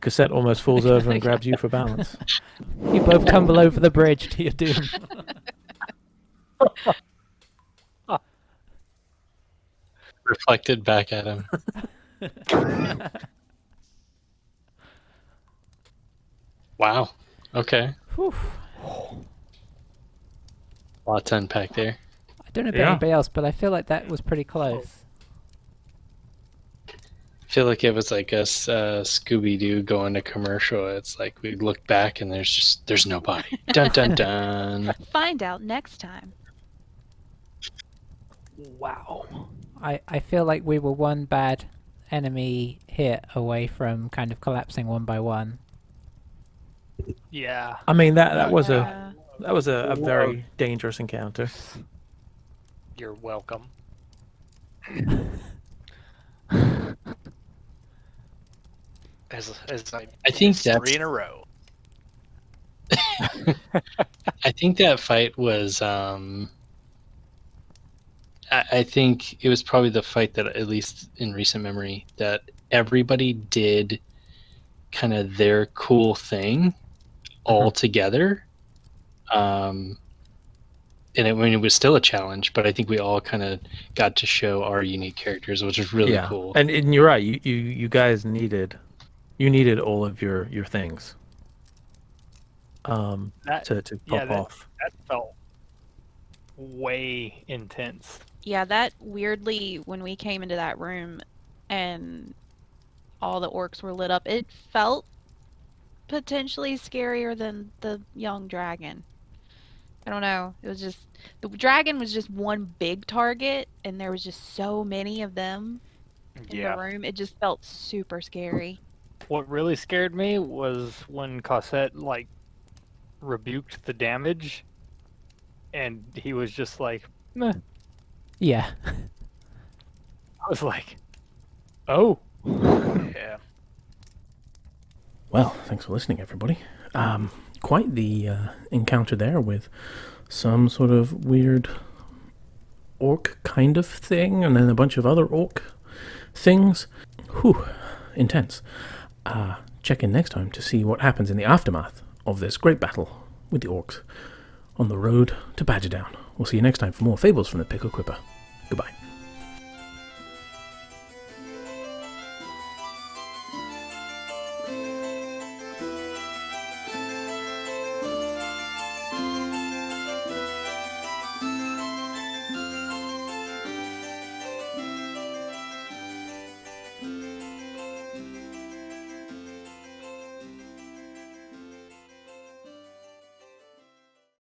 Cassette almost falls over and grabs you for balance. You both tumble over the bridge to your doom. Reflected back at him. Wow. Okay. Whew. A lot to unpack there. I don't know about Yeah. anybody else, but I feel like that was pretty close. I feel like it was like us Scooby-Doo going to commercial. It's like we look back and there's nobody. Dun dun dun. Find out next time. Wow. I feel like we were one bad enemy hit away from kind of collapsing one by one. Yeah. I mean that was Yeah. a very dangerous encounter. You're welcome. As I think that's 3 in a row. I think that fight was I think it was probably the fight that, at least in recent memory, that everybody did kind of their cool thing all together. And it was still a challenge, but I think we all kind of got to show our unique characters, which is really cool. And you're right. You guys needed all of your things. To pop off. That felt way intense. Yeah, that weirdly, when we came into that room and all the orcs were lit up, it felt potentially scarier than the young dragon. I don't know. It was just, the dragon was just one big target, and there was just so many of them in the room. It just felt super scary. What really scared me was when Cosette, like, rebuked the damage, and he was just like, meh. Yeah. I was like, oh. Yeah. Well, thanks for listening, everybody. Quite the encounter there with some sort of weird orc kind of thing, and then a bunch of other orc things. Whew, intense. Check in next time to see what happens in the aftermath of this great battle with the orcs on the road to Badgerdown. We'll see you next time for more Fables from the Pickled Quipper. Goodbye.